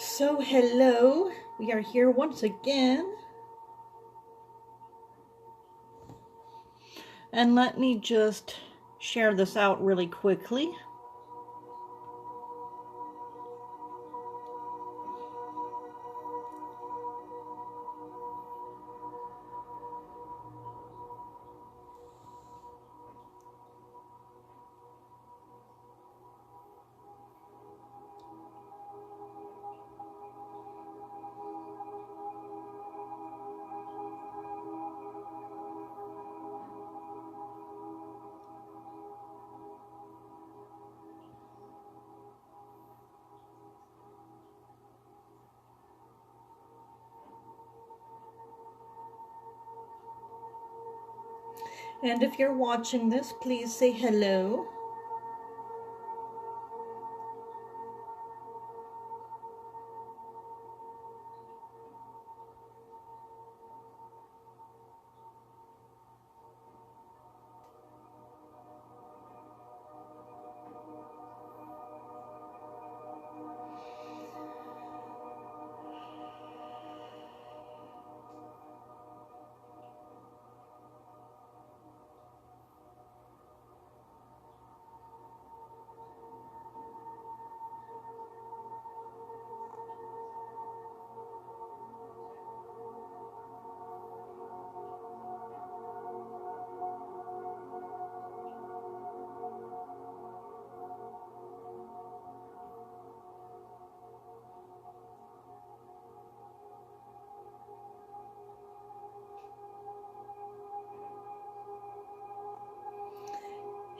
So hello, we are here once again. And let me just share this out really quickly. And if you're watching this, please say hello.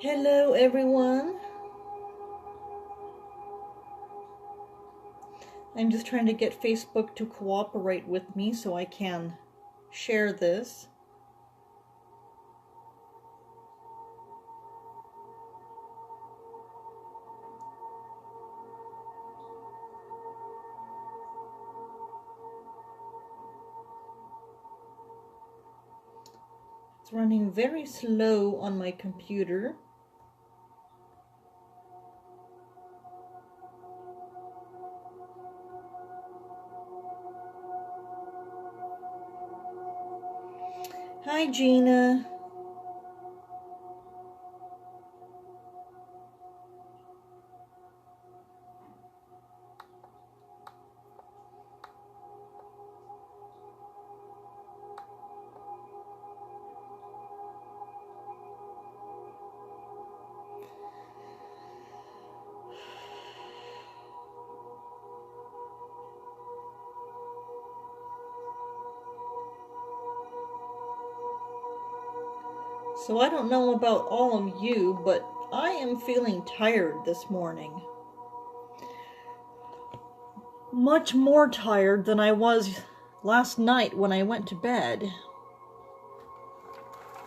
Hello everyone. I'm just trying to get Facebook to cooperate with me so I can share this. It's running very slow on my computer. Hi, Gina. So I don't know about all of you, but I am feeling tired this morning. Much more tired than I was last night when I went to bed.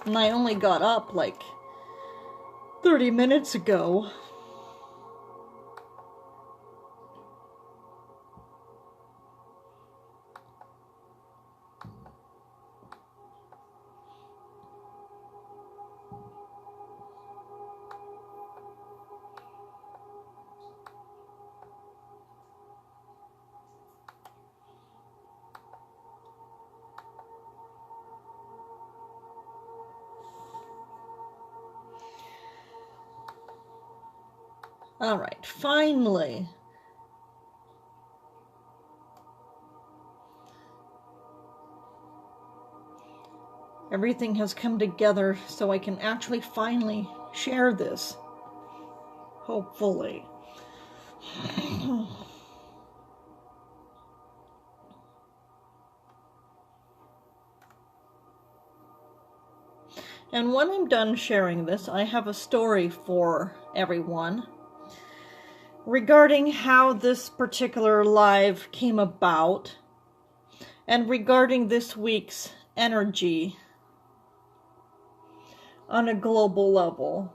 And I only got up like 30 minutes ago. All right, finally. Everything has come together so I can actually finally share this. Hopefully. And when I'm done sharing this, I have a story for everyone regarding how this particular live came about and regarding this week's energy on a global level.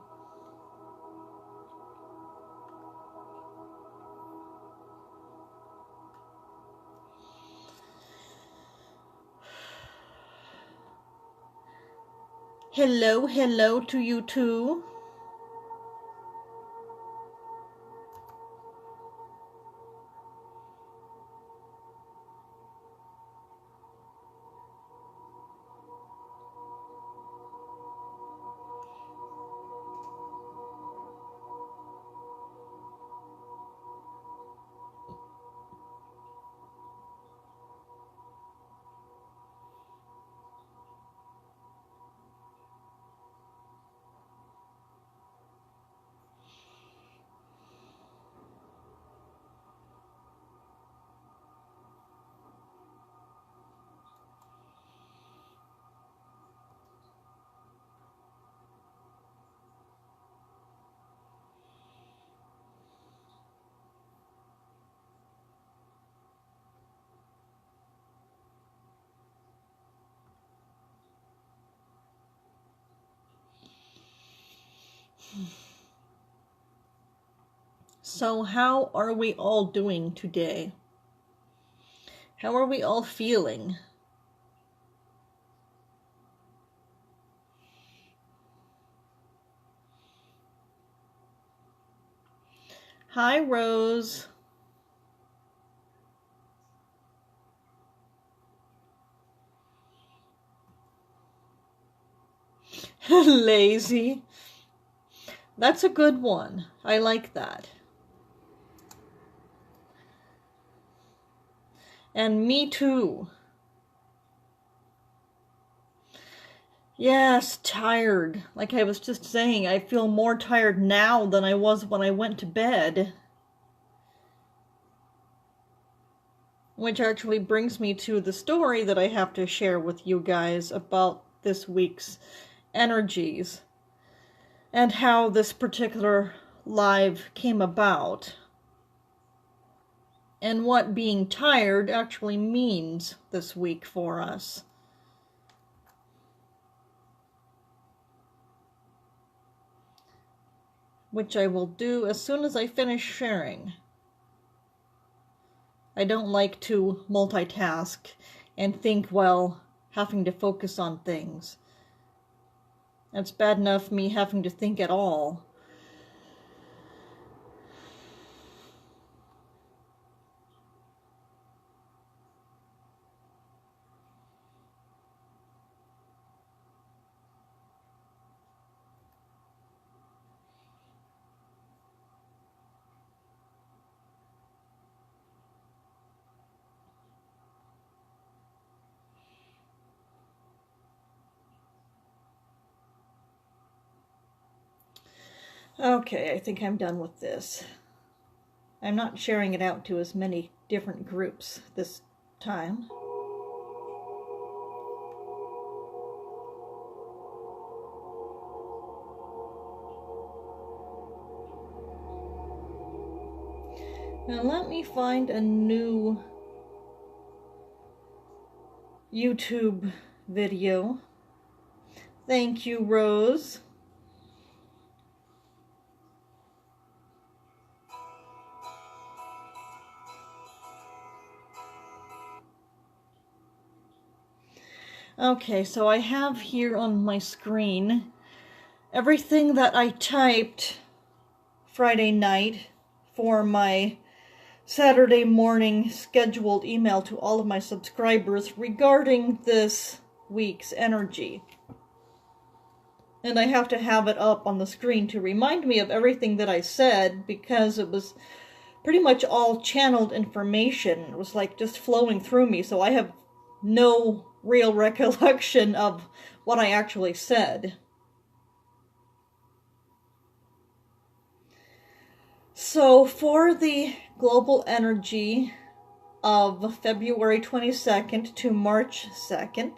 Hello, hello to you too. So how are we all doing today? How are we all feeling? Hi, Rose. Lazy. That's a good one. I like that. And me too. Yes, tired. Like I was just saying, I feel more tired now than I was when I went to bed. Which actually brings me to the story that I have to share with you guys about this week's energies and how this particular live came about and what being tired actually means this week for us. Which I will do as soon as I finish sharing. I don't like to multitask and think while having to focus on things. It's bad enough me having to think at all. Okay, I think I'm done with this. I'm not sharing it out to as many different groups this time. Now let me find a new YouTube video. Thank you, Rose. Okay, so I have here on my screen everything that I typed Friday night for my Saturday morning scheduled email to all of my subscribers regarding this week's energy. And I have to have it up on the screen to remind me of everything that I said, because it was pretty much all channeled information. It was like just flowing through me, so I have no real recollection of what I actually said. So for the global energy of February 22nd to March 2nd,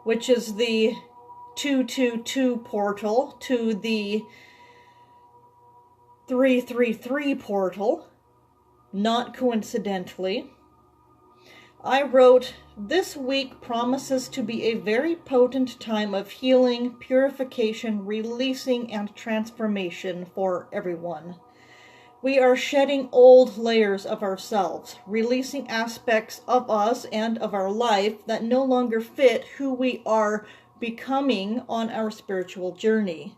which is the 222 portal to the 333 portal, not coincidentally, I wrote, "This week promises to be a very potent time of healing, purification, releasing, and transformation for everyone. We are shedding old layers of ourselves, releasing aspects of us and of our life that no longer fit who we are becoming on our spiritual journey.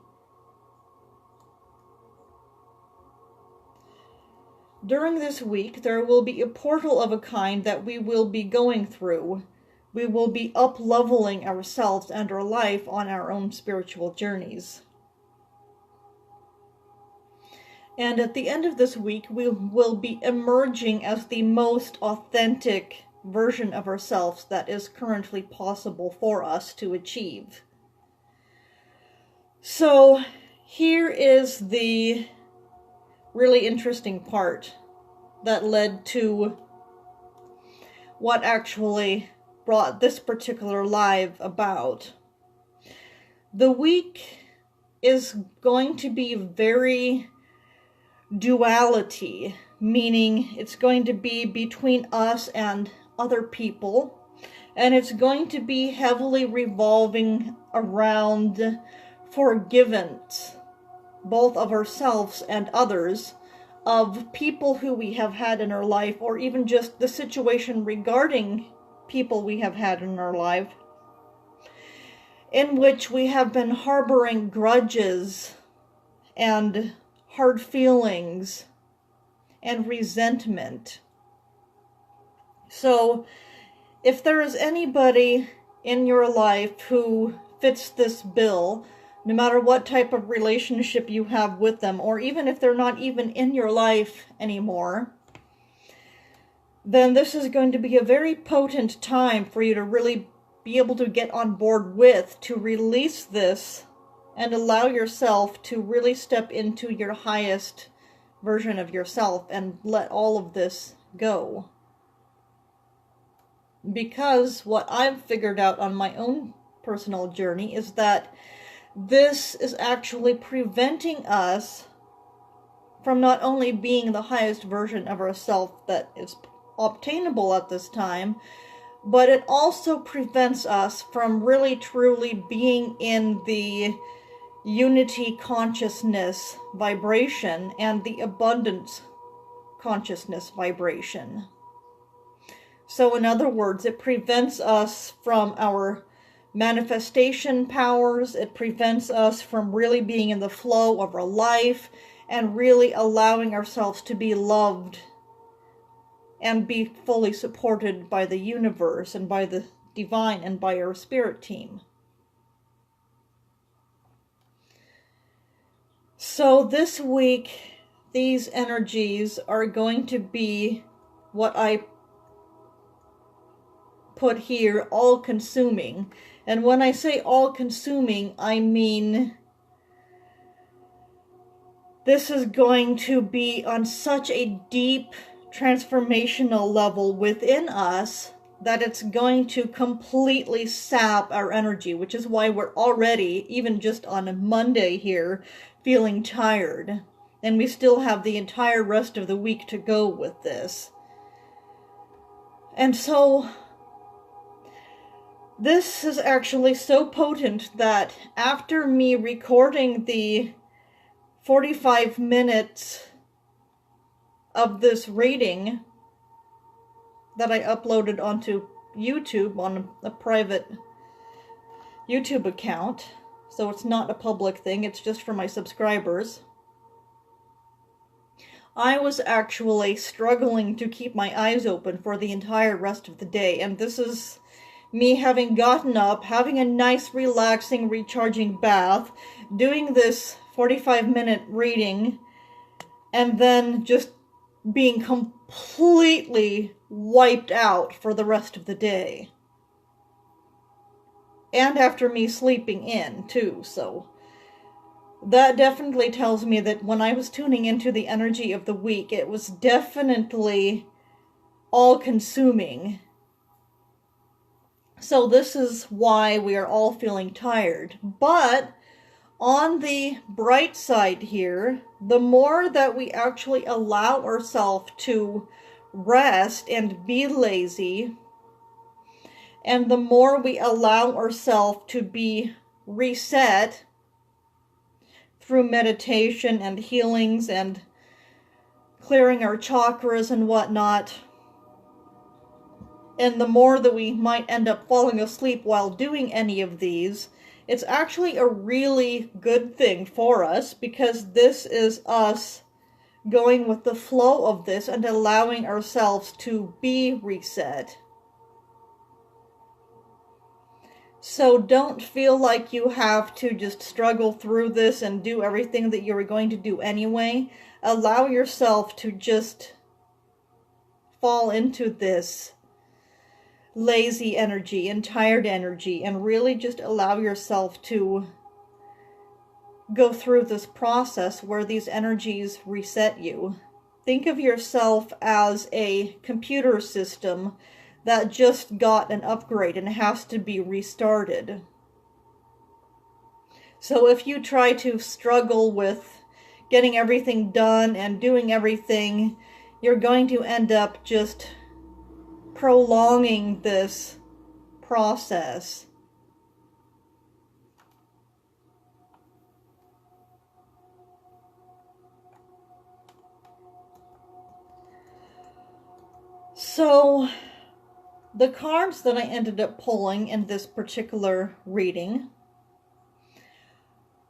During this week, there will be a portal of a kind that we will be going through. We will be up-leveling ourselves and our life on our own spiritual journeys. And at the end of this week, we will be emerging as the most authentic version of ourselves that is currently possible for us to achieve." So here is the really interesting part that led to what actually brought this particular live about. The week is going to be very duality, meaning it's going to be between us and other people, and it's going to be heavily revolving around forgiveness, both of ourselves and others, of people who we have had in our life, or even just the situation regarding people we have had in our life, in which we have been harboring grudges and hard feelings and resentment. So, if there is anybody in your life who fits this bill, no matter what type of relationship you have with them, or even if they're not even in your life anymore, then this is going to be a very potent time for you to really be able to get on board with, to release this and allow yourself to really step into your highest version of yourself and let all of this go. Because what I've figured out on my own personal journey is that this is actually preventing us from not only being the highest version of ourselves that is obtainable at this time, but it also prevents us from really truly being in the unity consciousness vibration and the abundance consciousness vibration. So in other words, it prevents us from our manifestation powers. It prevents us from really being in the flow of our life and really allowing ourselves to be loved and be fully supported by the universe and by the divine and by our spirit team. So this week, these energies are going to be what I put here, all-consuming. And when I say all-consuming, I mean this is going to be on such a deep transformational level within us that it's going to completely sap our energy, which is why we're already, even just on a Monday here, feeling tired. And we still have the entire rest of the week to go with this. And so this is actually so potent that after me recording the 45 minutes of this reading that I uploaded onto YouTube on a private YouTube account, so it's not a public thing, it's just for my subscribers, I was actually struggling to keep my eyes open for the entire rest of the day. And this is me having gotten up, having a nice, relaxing, recharging bath, doing this 45-minute reading, and then just being completely wiped out for the rest of the day. And after me sleeping in, too, so that definitely tells me that when I was tuning into the energy of the week, it was definitely all-consuming. So this is why we are all feeling tired. But on the bright side here, the more that we actually allow ourselves to rest and be lazy, and the more we allow ourselves to be reset through meditation and healings and clearing our chakras and whatnot, and the more that we might end up falling asleep while doing any of these, it's actually a really good thing for us, because this is us going with the flow of this and allowing ourselves to be reset. So don't feel like you have to just struggle through this and do everything that you were going to do anyway. Allow yourself to just fall into this lazy energy and tired energy, and really just allow yourself to go through this process where these energies reset you. Think of yourself as a computer system that just got an upgrade and has to be restarted. So if you try to struggle with getting everything done and doing everything, you're going to end up just prolonging this process. So, the cards that I ended up pulling in this particular reading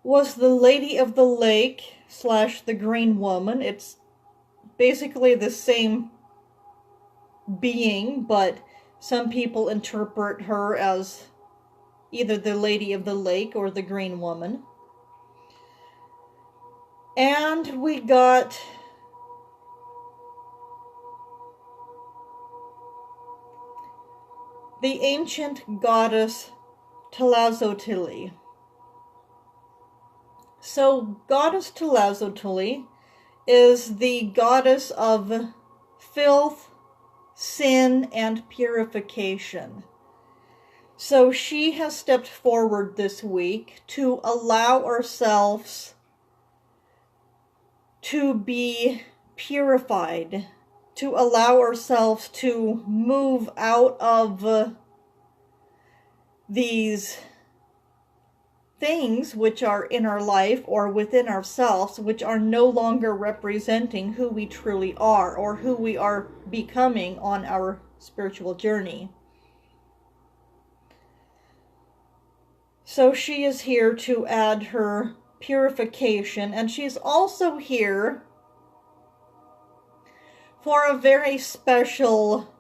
was the Lady of the Lake / the Green Woman. It's basically the same being, but some people interpret her as either the Lady of the Lake or the Green Woman. And we got the ancient goddess Tlazolteotl. So, Goddess Tlazolteotl is the goddess of filth, sin, and purification. So she has stepped forward this week to allow ourselves to be purified, to allow ourselves to move out of these things which are in our life or within ourselves, which are no longer representing who we truly are or who we are becoming on our spiritual journey. So she is here to add her purification, and she's also here for a very special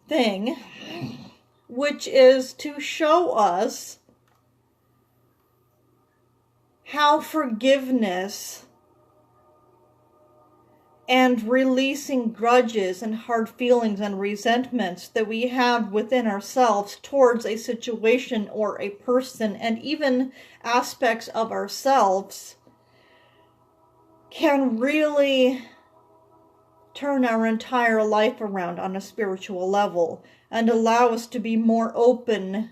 thing, which is to show us how forgiveness and releasing grudges and hard feelings and resentments that we have within ourselves towards a situation or a person, and even aspects of ourselves, can really turn our entire life around on a spiritual level and allow us to be more open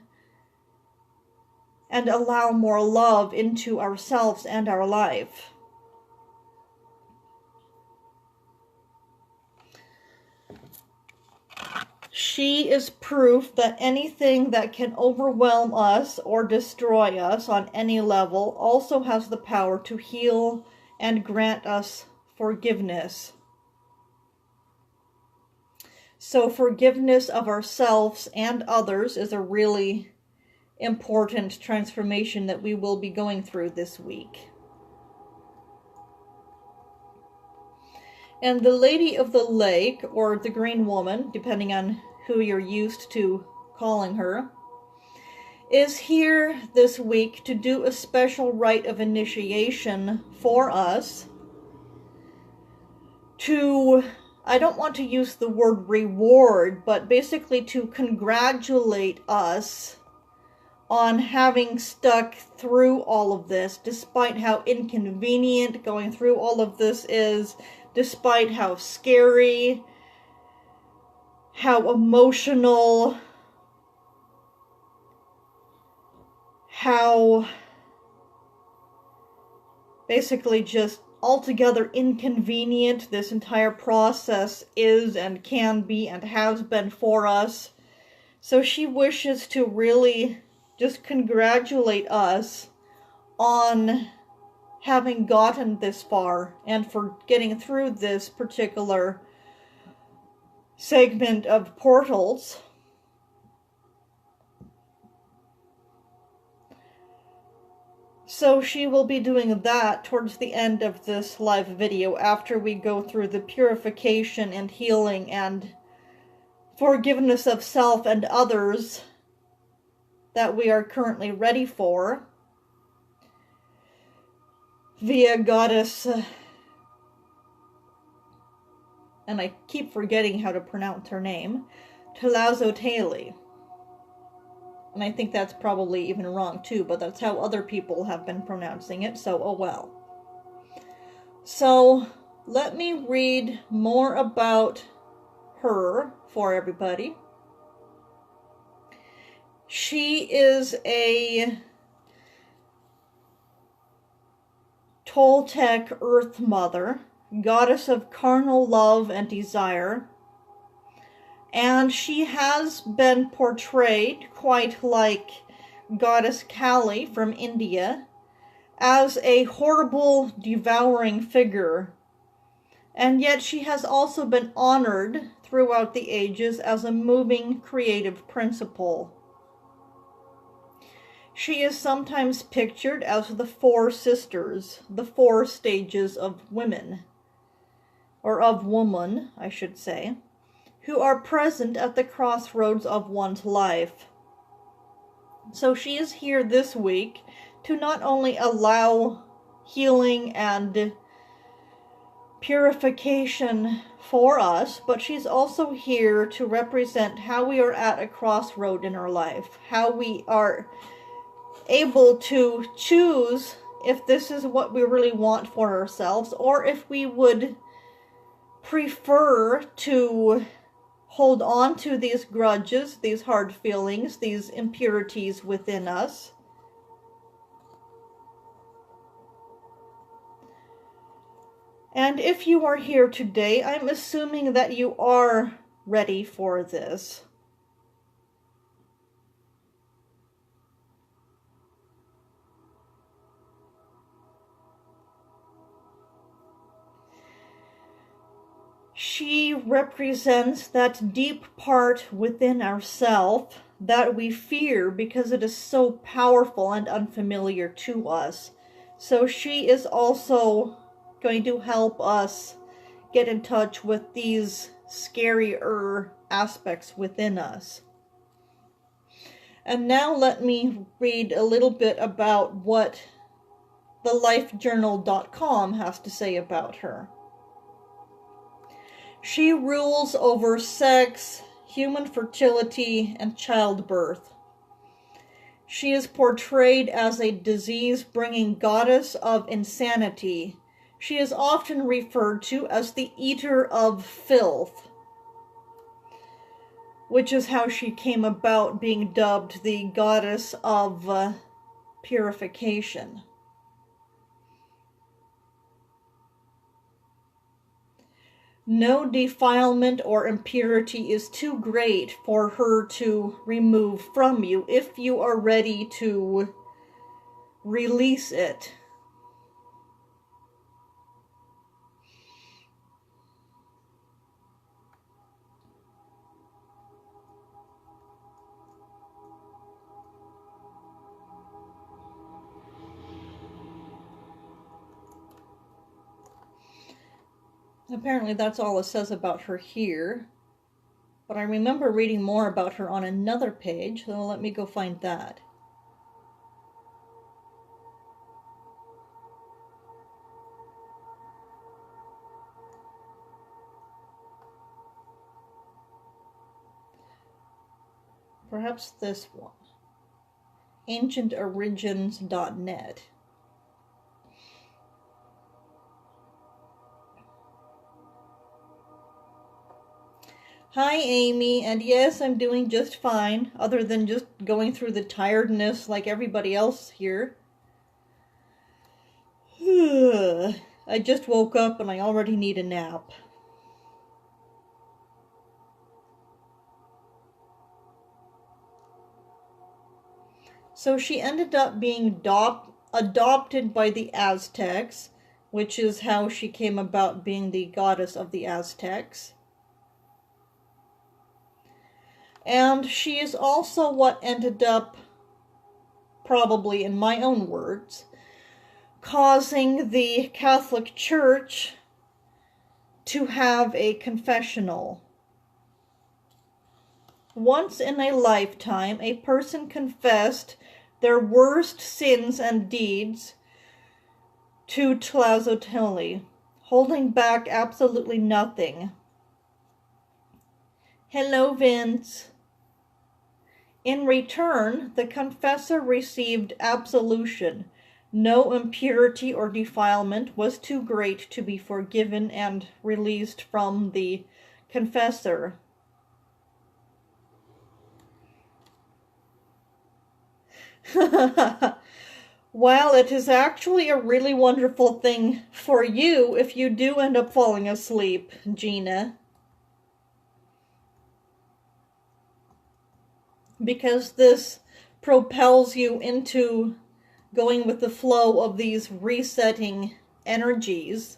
and allow more love into ourselves and our life. She is proof that anything that can overwhelm us or destroy us on any level also has the power to heal and grant us forgiveness. So forgiveness of ourselves and others is a really important transformation that we will be going through this week. And the Lady of the Lake, or the Green Woman, depending on who you're used to calling her, is here this week to do a special rite of initiation for us to, I don't want to use the word reward, but basically to congratulate us on having stuck through all of this, despite how inconvenient going through all of this is, despite how scary, how emotional, how basically just altogether inconvenient this entire process is and can be and has been for us. So she wishes to really just congratulate us on having gotten this far and for getting through this particular segment of portals. So she will be doing that towards the end of this live video after we go through the purification and healing and forgiveness of self and others that we are currently ready for via Goddess, and I keep forgetting how to pronounce her name, Tlazolteotl. And I think that's probably even wrong too, but that's how other people have been pronouncing it, so oh well. So let me read more about her for everybody. She is a Toltec Earth Mother, goddess of carnal love and desire, and she has been portrayed, quite like Goddess Kali from India, as a horrible, devouring figure, and yet she has also been honored throughout the ages as a moving creative principle. She is sometimes pictured as the four sisters, the four stages of women, or of woman, I should say, who are present at the crossroads of one's life. So she is here this week to not only allow healing and purification for us, but she's also here to represent how we are at a crossroad in our life, how we are able to choose if this is what we really want for ourselves, or if we would prefer to hold on to these grudges, these hard feelings, these impurities within us. And if you are here today, I'm assuming that you are ready for this. She represents that deep part within ourselves that we fear because it is so powerful and unfamiliar to us. So she is also going to help us get in touch with these scarier aspects within us. And now let me read a little bit about what thelifejournal.com has to say about her. She rules over sex, human fertility, and childbirth. She is portrayed as a disease-bringing goddess of insanity. She is often referred to as the eater of filth, which is how she came about being dubbed the goddess of purification. No defilement or impurity is too great for her to remove from you if you are ready to release it. Apparently that's all it says about her here. But I remember reading more about her on another page, so let me go find that. Perhaps this one. AncientOrigins.net. Hi, Amy, and yes, I'm doing just fine, other than just going through the tiredness like everybody else here. I just woke up and I already need a nap. So she ended up being adopted by the Aztecs, which is how she came about being the goddess of the Aztecs. And she is also what ended up, probably in my own words, causing the Catholic Church to have a confessional. Once in a lifetime, a person confessed their worst sins and deeds to Tlazolteotl, holding back absolutely nothing. Hello, Vince. In return, the confessor received absolution. No impurity or defilement was too great to be forgiven and released from the confessor. Well, it is actually a really wonderful thing for you if you do end up falling asleep, Gina. Because this propels you into going with the flow of these resetting energies.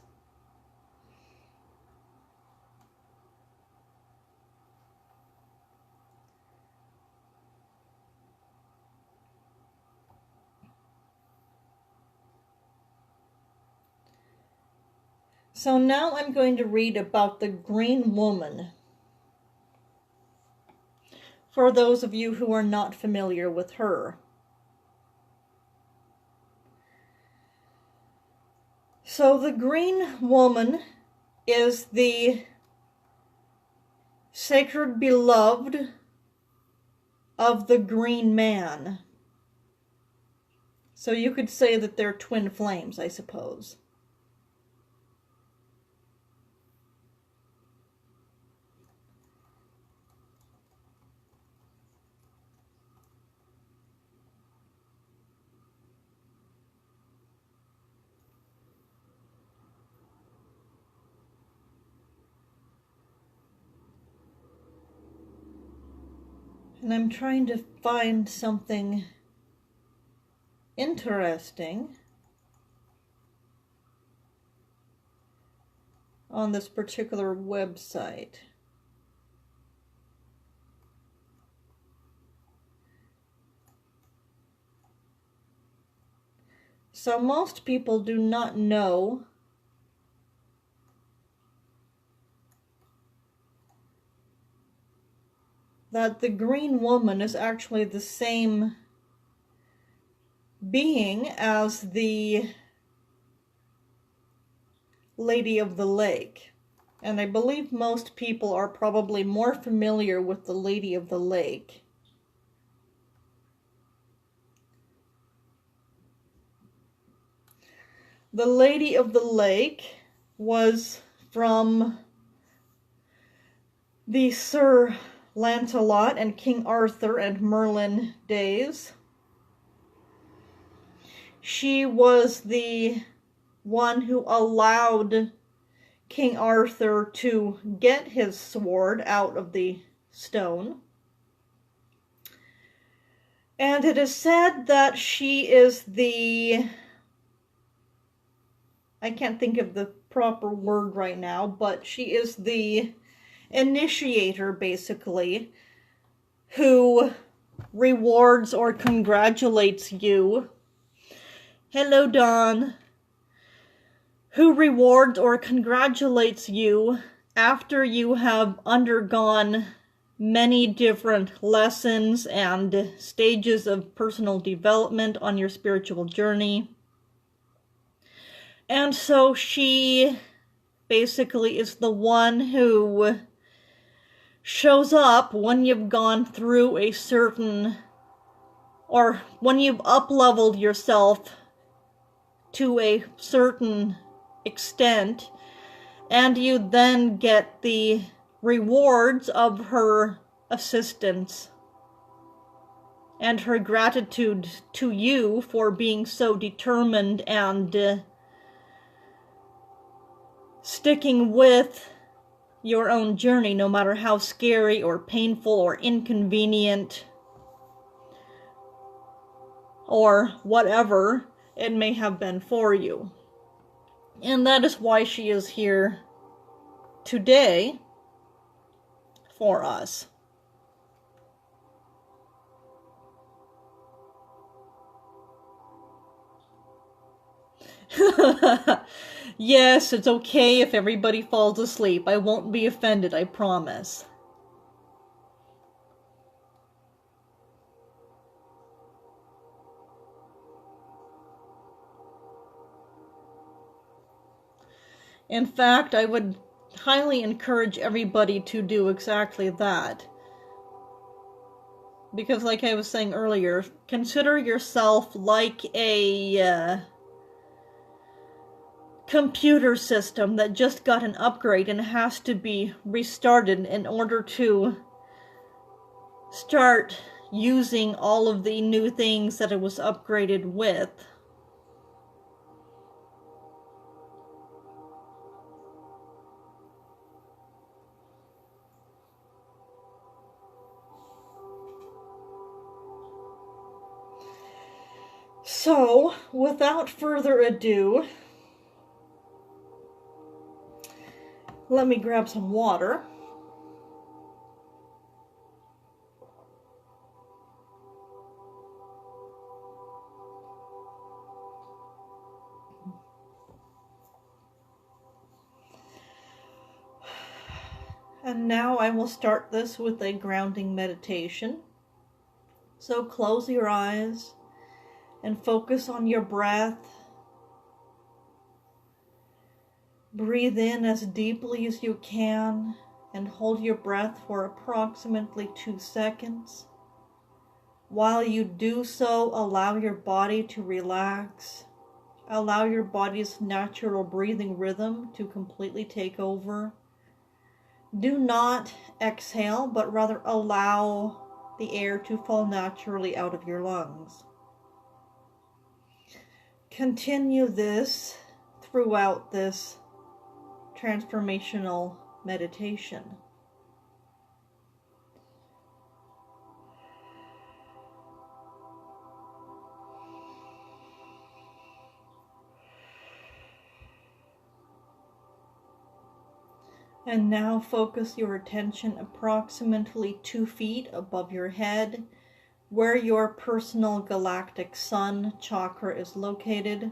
So now I'm going to read about the green woman, for those of you who are not familiar with her. So the green woman is the sacred beloved of the green man. So you could say that they're twin flames, I suppose. And I'm trying to find something interesting on this particular website. So most people do not know that the green woman is actually the same being as the Lady of the Lake. And I believe most people are probably more familiar with the Lady of the Lake. The Lady of the Lake was from the Sir Lancelot and King Arthur and Merlin days. She was the one who allowed King Arthur to get his sword out of the stone. And it is said that she is the... I can't think of the proper word right now, but she is the initiator, basically, who rewards or congratulates you. Hello, Dawn. Who rewards or congratulates you after you have undergone many different lessons and stages of personal development on your spiritual journey. And so she basically is the one who shows up when you've gone through a certain, or when you've up-leveled yourself to a certain extent, and you then get the rewards of her assistance and her gratitude to you for being so determined and sticking with your own journey, no matter how scary or painful or inconvenient or whatever it may have been for you. And that is why she is here today for us. Yes, it's okay if everybody falls asleep. I won't be offended, I promise. In fact, I would highly encourage everybody to do exactly that. Because like I was saying earlier, consider yourself like a computer system that just got an upgrade and has to be restarted in order to start using all of the new things that it was upgraded with. So, without further ado, let me grab some water. And now I will start this with a grounding meditation. So close your eyes and focus on your breath. Breathe in as deeply as you can and hold your breath for approximately 2 seconds. While you do so, allow your body to relax. Allow your body's natural breathing rhythm to completely take over. Do not exhale, but rather allow the air to fall naturally out of your lungs. Continue this throughout this transformational meditation. And now focus your attention approximately 2 feet above your head, where your personal galactic sun chakra is located.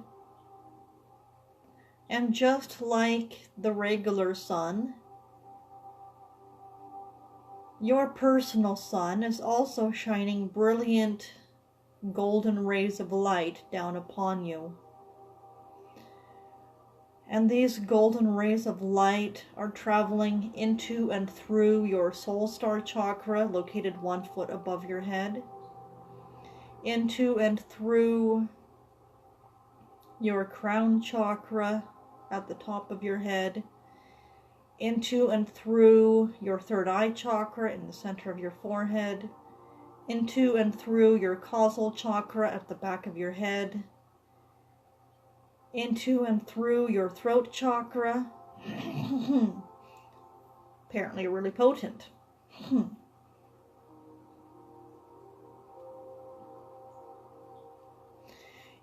And just like the regular sun, your personal sun is also shining brilliant golden rays of light down upon you. And these golden rays of light are traveling into and through your soul star chakra, located 1 foot above your head, into and through your crown chakra at the top of your head, into and through your third eye chakra in the center of your forehead, into and through your causal chakra at the back of your head, into and through your throat chakra, apparently really potent,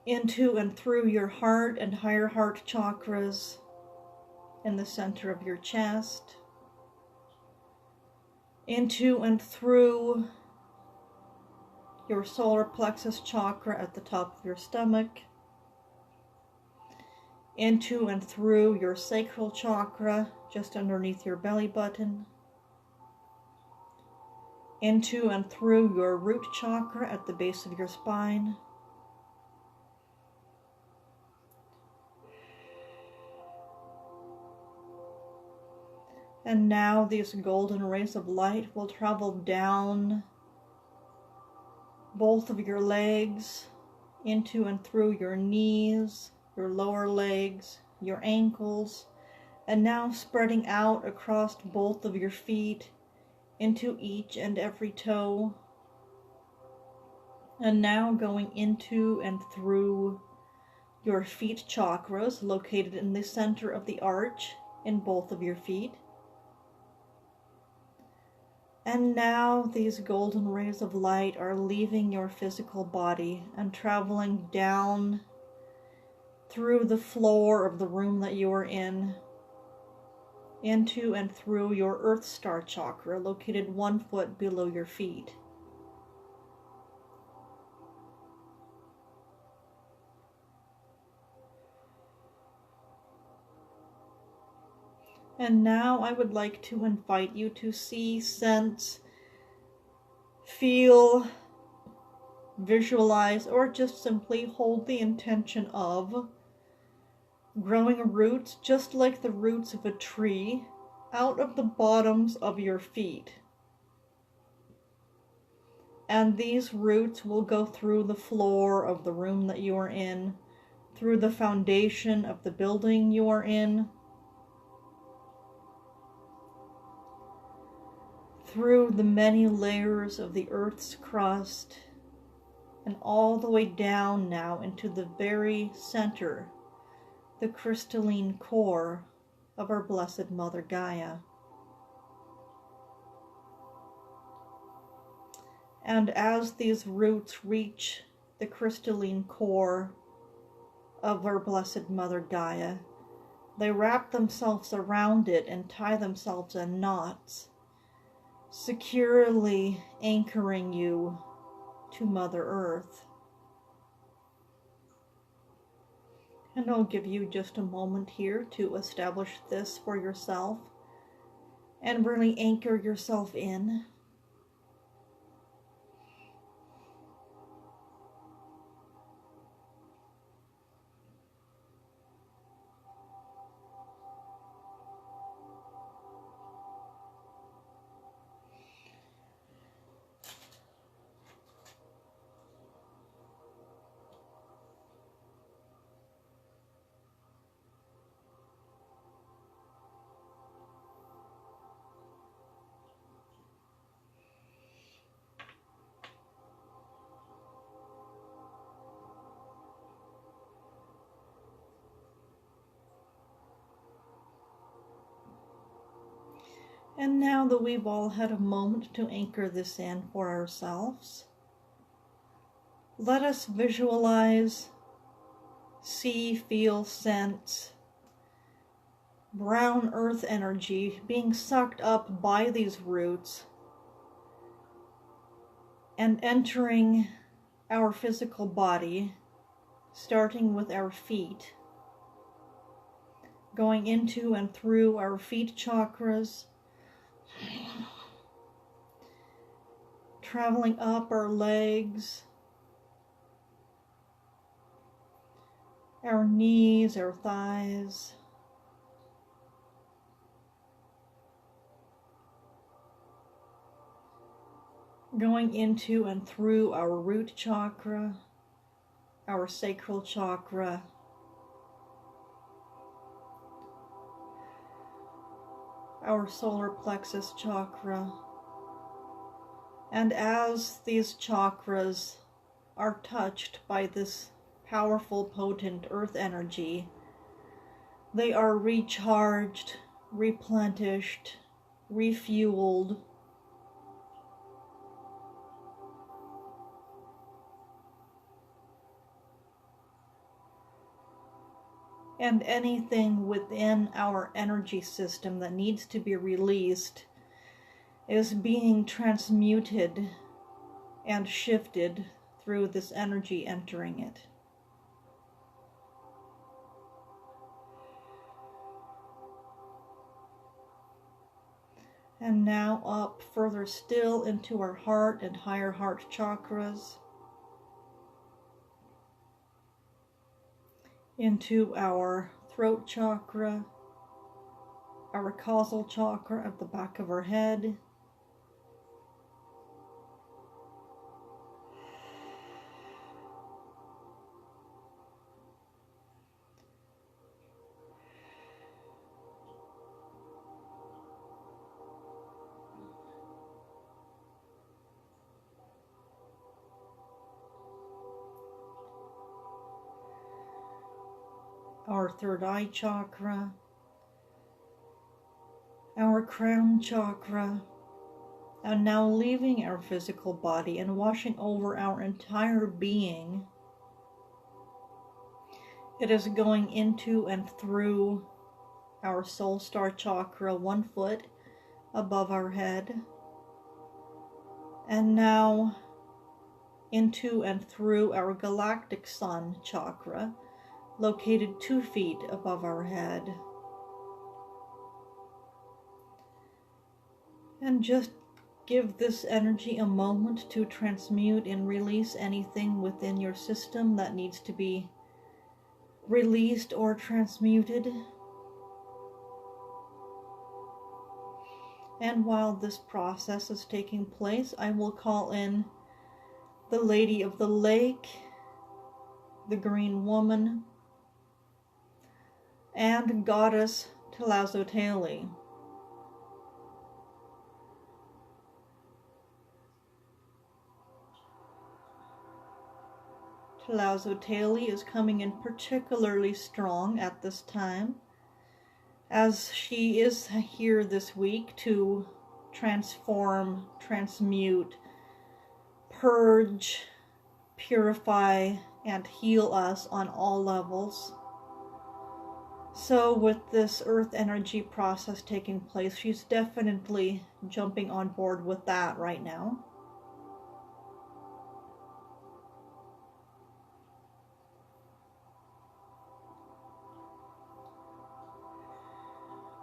into and through your heart and higher heart chakras in the center of your chest, into and through your solar plexus chakra at the top of your stomach, into and through your sacral chakra just underneath your belly button, into and through your root chakra at the base of your spine, and now these golden rays of light will travel down both of your legs, into and through your knees, your lower legs, your ankles, and now spreading out across both of your feet into each and every toe, and now going into and through your feet chakras located in the center of the arch in both of your feet. And now these golden rays of light are leaving your physical body and traveling down through the floor of the room that you are in, into and through your Earth Star chakra located 1 foot below your feet. And now I would like to invite you to see, sense, feel, visualize, or just simply hold the intention of growing roots just like the roots of a tree out of the bottoms of your feet. And these roots will go through the floor of the room that you are in, through the foundation of the building you are in, through the many layers of the Earth's crust, and all the way down now into the very center, the crystalline core of our Blessed Mother Gaia. And as these roots reach the crystalline core of our Blessed Mother Gaia, they wrap themselves around it and tie themselves in knots, securely anchoring you to Mother Earth. And I'll give you just a moment here to establish this for yourself. and really anchor yourself in. And now that we've all had a moment to anchor this in for ourselves, let us visualize, see, feel, sense brown earth energy being sucked up by these roots and entering our physical body, starting with our feet, going into and through our feet chakras, traveling up our legs, our knees, our thighs, going into and through our root chakra, our sacral chakra, our solar plexus chakra. And as these chakras are touched by this powerful, potent earth energy, they are recharged, replenished, refueled, and anything within our energy system that needs to be released is being transmuted and shifted through this energy entering it. And now up further still into our heart and higher heart chakras, into our throat chakra, our causal chakra at the back of our head, our third eye chakra, our crown chakra, and now leaving our physical body and washing over our entire being. It is going into and through our soul star chakra 1 foot above our head, and now into and through our galactic sun chakra, located 2 feet above our head. And just give this energy a moment to transmute and release anything within your system that needs to be released or transmuted. And while this process is taking place, I will call in the Lady of the Lake, the Green Woman, and Goddess Tlazolteotl. Tlazolteotl is coming in particularly strong at this time, as she is here this week to transform, transmute, purge, purify, and heal us on all levels. So with this earth energy process taking place, she's definitely jumping on board with that right now.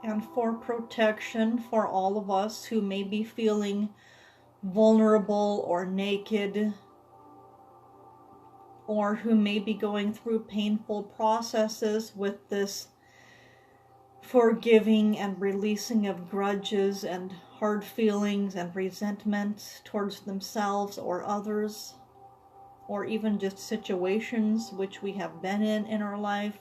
and for protection for all of us who may be feeling vulnerable or naked, or who may be going through painful processes with this forgiving and releasing of grudges and hard feelings and resentments towards themselves or others, or even just situations which we have been in our life.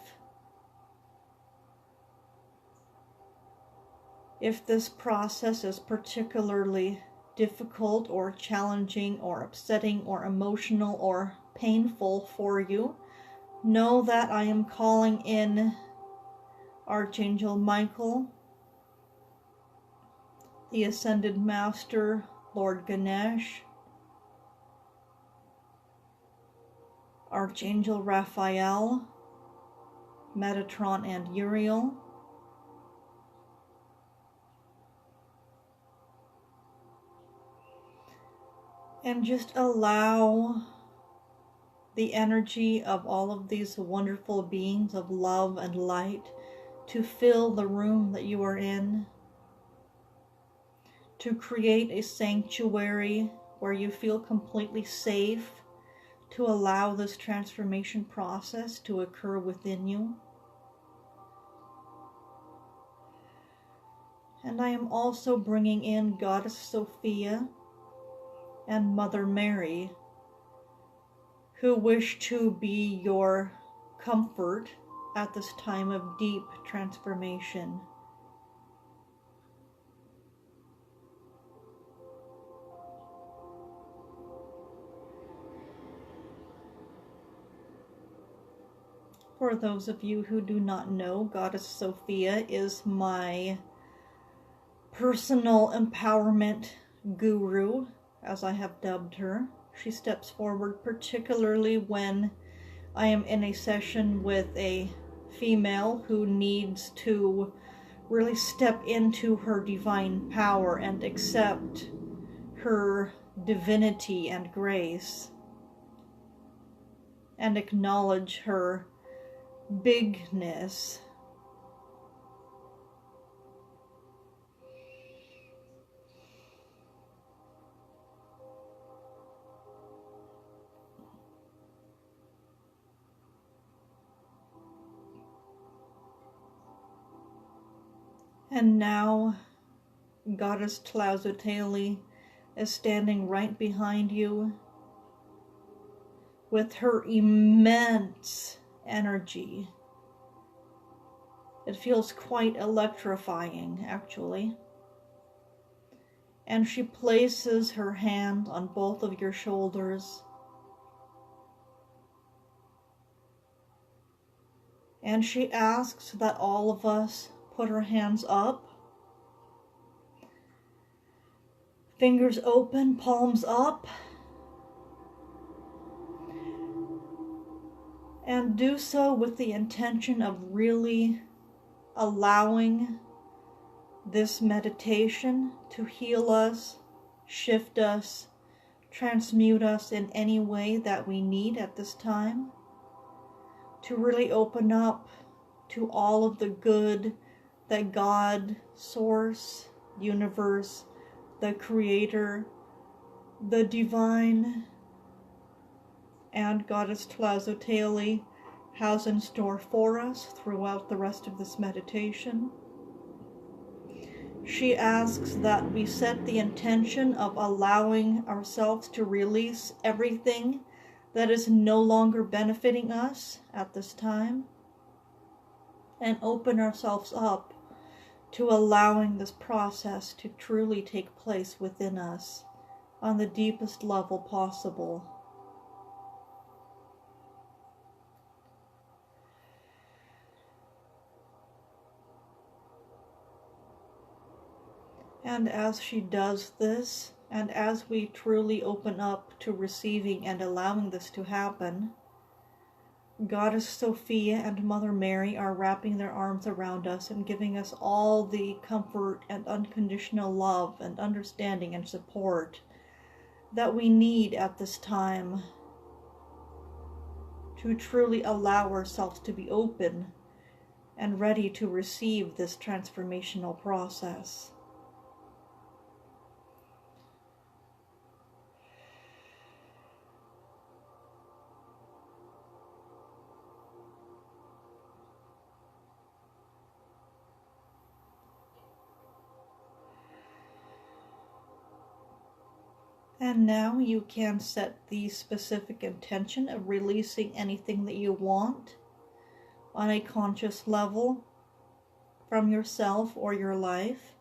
If this process is particularly difficult or challenging or upsetting or emotional or painful for you, know that I am calling in Archangel Michael, the Ascended Master, Lord Ganesh, Archangel Raphael, Metatron and Uriel, and just allow the energy of all of these wonderful beings of love and light to fill the room that you are in, to create a sanctuary where you feel completely safe to allow this transformation process to occur within you. And I am also bringing in Goddess Sophia and Mother Mary, who wish to be your comfort at this time of deep transformation. For those of you who do not know, Goddess Sophia is my personal empowerment guru, as I have dubbed her. She steps forward particularly when I am in a session with a female who needs to really step into her divine power and accept her divinity and grace and acknowledge her bigness. And now Goddess Tlazolteotl is standing right behind you with her immense energy. It feels quite electrifying, actually. And she places her hand on both of your shoulders. And she asks that all of us put our hands up, fingers open, palms up, and do so with the intention of really allowing this meditation to heal us, shift us, transmute us in any way that we need at this time, to really open up to all of the good that God, Source, Universe, the Creator, the Divine, and Goddess Tlazolteotl has in store for us throughout the rest of this meditation. She asks that we set the intention of allowing ourselves to release everything that is no longer benefiting us at this time, and open ourselves up to allowing this process to truly take place within us on the deepest level possible. And as she does this, and as we truly open up to receiving and allowing this to happen, Goddess Sophia and Mother Mary are wrapping their arms around us and giving us all the comfort and unconditional love and understanding and support that we need at this time to truly allow ourselves to be open and ready to receive this transformational process. And now you can set the specific intention of releasing anything that you want on a conscious level from yourself or your life,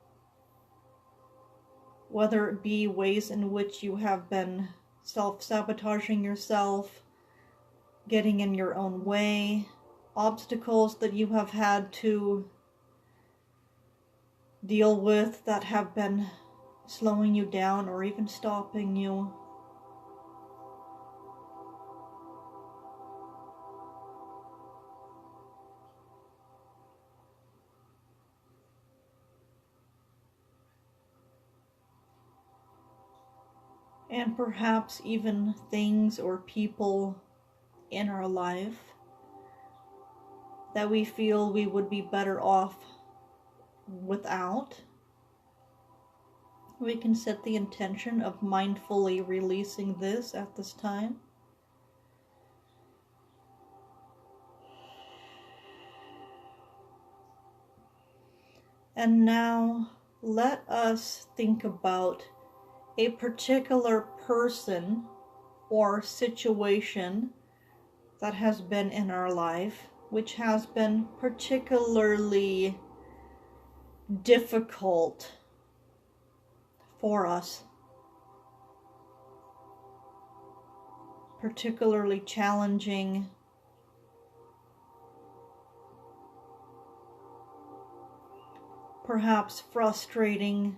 whether it be ways in which you have been self-sabotaging yourself, getting in your own way, obstacles that you have had to deal with that have been slowing you down or even stopping you. And perhaps even things or people in our life that we feel we would be better off without. We can set the intention of mindfully releasing this at this time. And now let us think about a particular person or situation that has been in our life, which has been particularly difficult for us, particularly challenging, perhaps frustrating,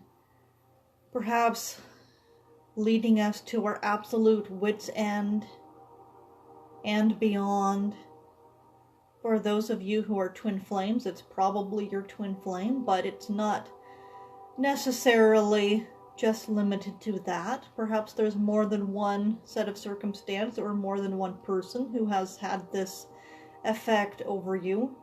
perhaps leading us to our absolute wit's end and beyond. For those of you who are twin flames, it's probably your twin flame, but it's not necessarily just limited to that. Perhaps there's more than one set of circumstance or more than one person who has had this effect over you.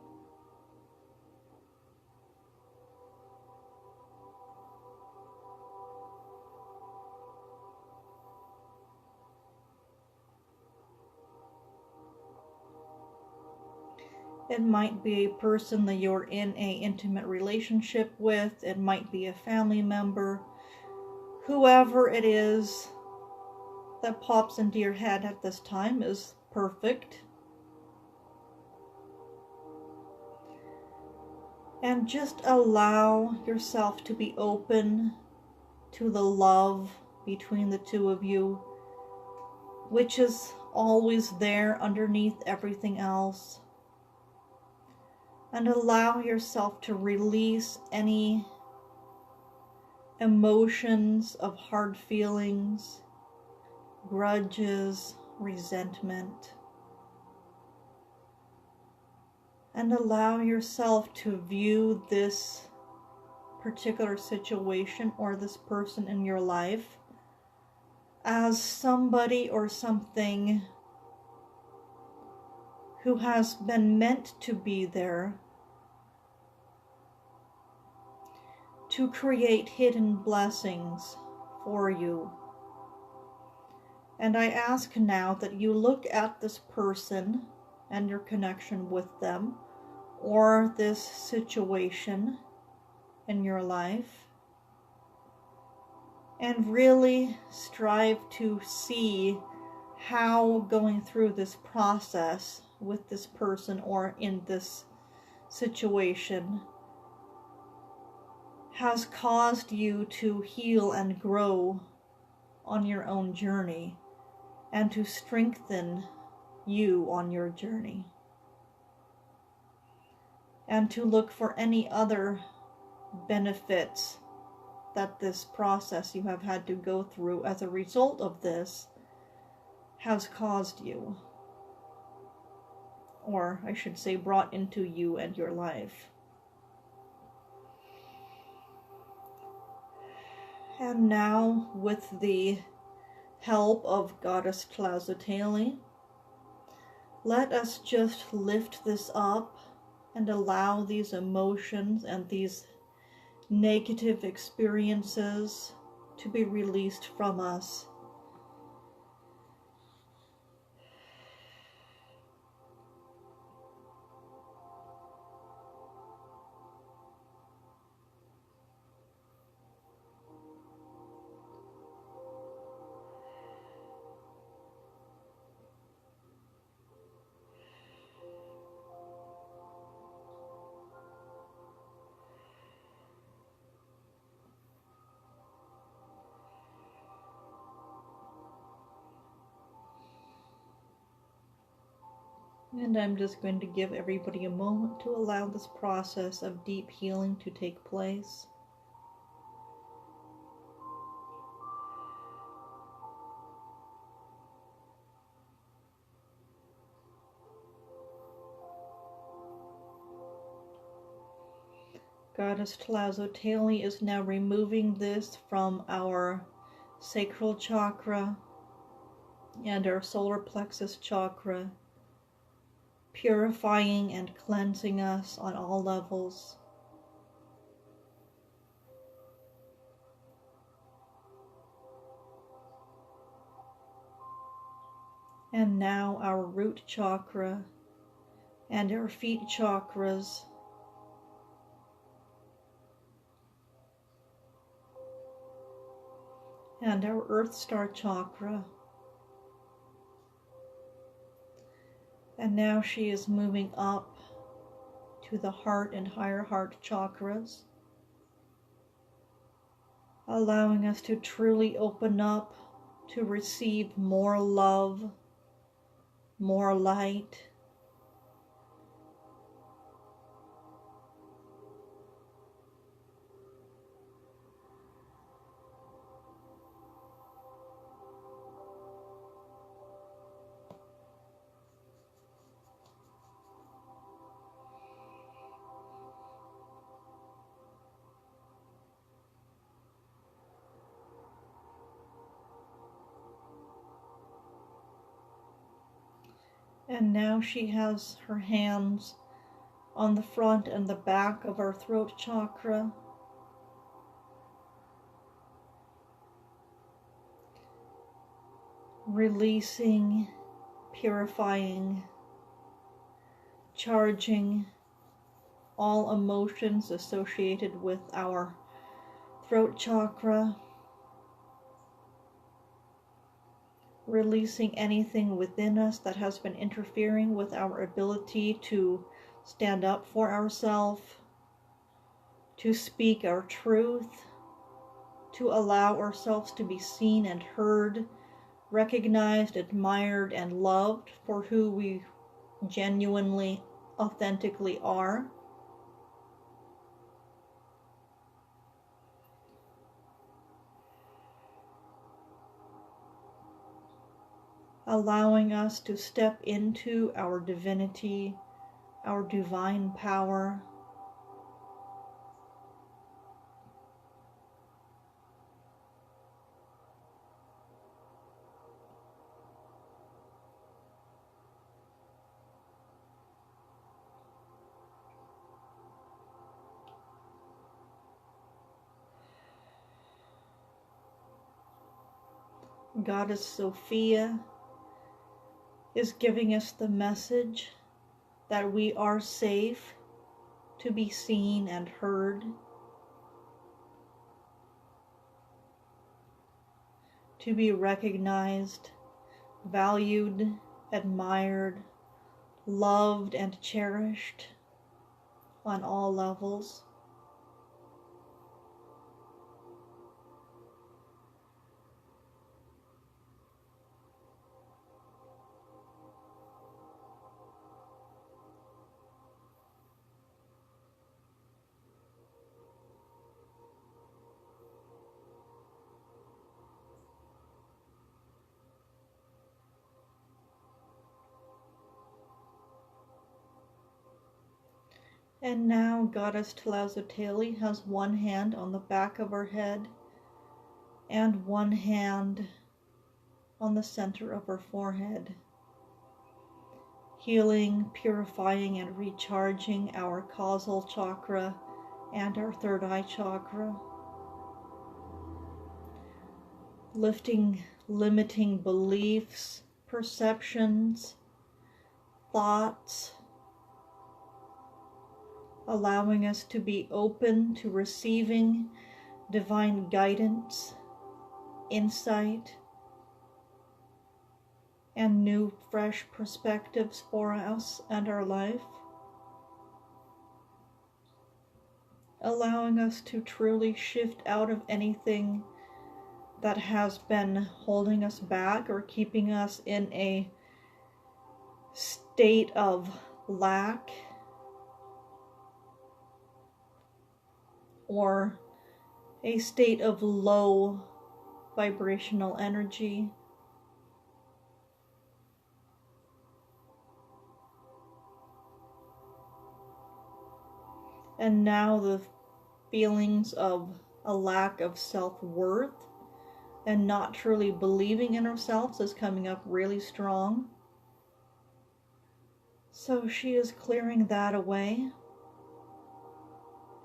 It might be a person that you're in an intimate relationship with. It might be a family member. Whoever it is that pops into your head at this time is perfect. And just allow yourself to be open to the love between the two of you, which is always there underneath everything else. And allow yourself to release any emotions of hard feelings, grudges, resentment. And allow yourself to view this particular situation or this person in your life as somebody or something who has been meant to be there to create hidden blessings for you. And I ask now that you look at this person and your connection with them, or this situation in your life, and really strive to see how going through this process with this person or in this situation has caused you to heal and grow on your own journey and to strengthen you on your journey, and to look for any other benefits that this process you have had to go through as a result of this has caused you, or I should say brought into you and your life. And now, with the help of Goddess Tlazolteotl, let us just lift this up and allow these emotions and these negative experiences to be released from us. And I'm just going to give everybody a moment to allow this process of deep healing to take place. Goddess Tlazolteotl is now removing this from our sacral chakra and our solar plexus chakra, purifying and cleansing us on all levels. And now our root chakra and our feet chakras, and our earth star chakra. And now she is moving up to the heart and higher heart chakras, allowing us to truly open up to receive more love, more light, and now she has her hands on the front and the back of our throat chakra, releasing, purifying, charging all emotions associated with our throat chakra, releasing anything within us that has been interfering with our ability to stand up for ourselves, to speak our truth, to allow ourselves to be seen and heard, recognized, admired, and loved for who we genuinely, authentically are. Allowing us to step into our divinity, our divine power, Goddess Sophia is giving us the message that we are safe to be seen and heard, to be recognized, valued, admired, loved, and cherished on all levels. And now Goddess Tlazolteotl has one hand on the back of her head and one hand on the center of her forehead, healing, purifying, and recharging our causal chakra and our third eye chakra. Lifting limiting beliefs, perceptions, thoughts, allowing us to be open to receiving divine guidance, insight, and new fresh perspectives for us and our life. Allowing us to truly shift out of anything that has been holding us back or keeping us in a state of lack or a state of low vibrational energy. And now the feelings of a lack of self-worth and not truly believing in ourselves is coming up really strong. So she is clearing that away,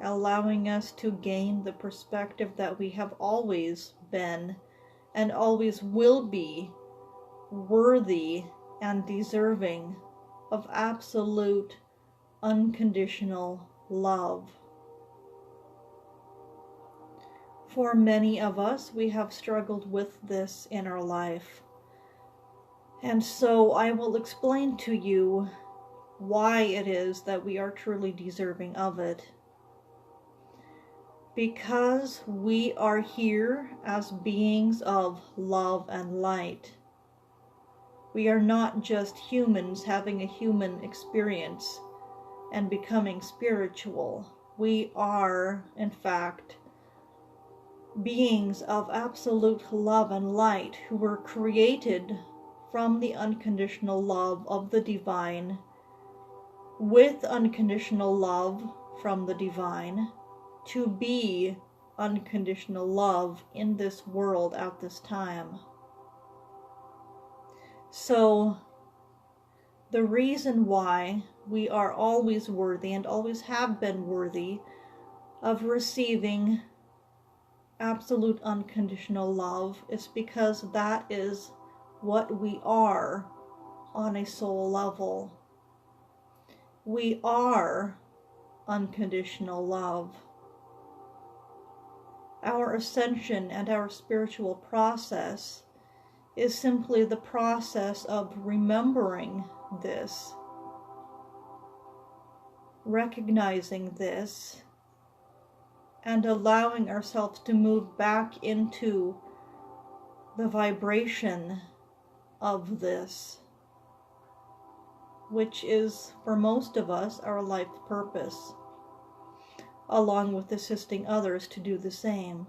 allowing us to gain the perspective that we have always been and always will be worthy and deserving of absolute unconditional love. For many of us, we have struggled with this in our life. And so I will explain to you why it is that we are truly deserving of it. Because we are here as beings of love and light. We are not just humans having a human experience and becoming spiritual. We are, in fact, beings of absolute love and light who were created from the unconditional love of the divine, with unconditional love from the divine, to be unconditional love in this world at this time. So, the reason why we are always worthy and always have been worthy of receiving absolute unconditional love is because that is what we are on a soul level. We are unconditional love. Our ascension and our spiritual process is simply the process of remembering this, recognizing this, and allowing ourselves to move back into the vibration of this, which is, for most of us, our life purpose, along with assisting others to do the same.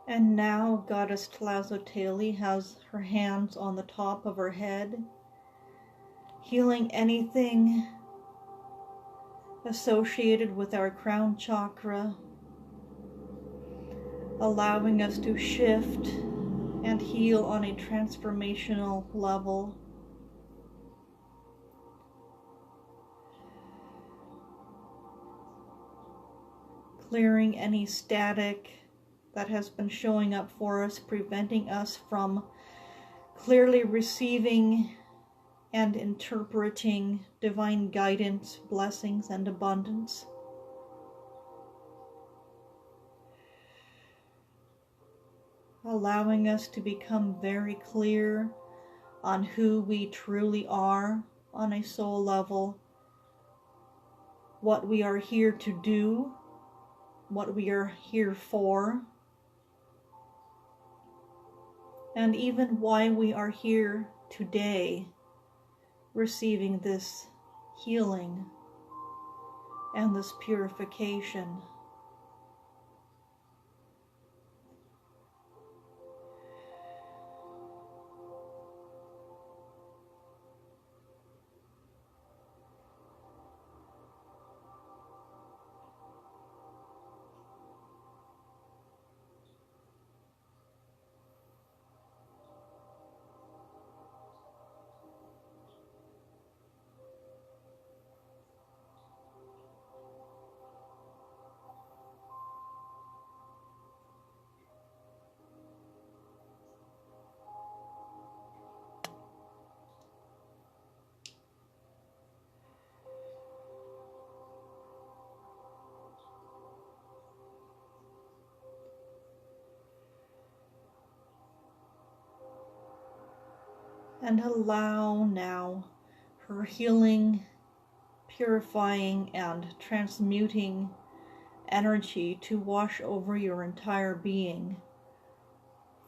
And now Goddess Tlazolteotl has her hands on the top of her head, healing anything associated with our crown chakra, allowing us to shift and heal on a transformational level. Clearing any static that has been showing up for us, preventing us from clearly receiving and interpreting divine guidance, blessings, and abundance. Allowing us to become very clear on who we truly are on a soul level, what we are here to do, what we are here for, and even why we are here today receiving this healing. and this purification. And allow now her healing, purifying, and transmuting energy to wash over your entire being,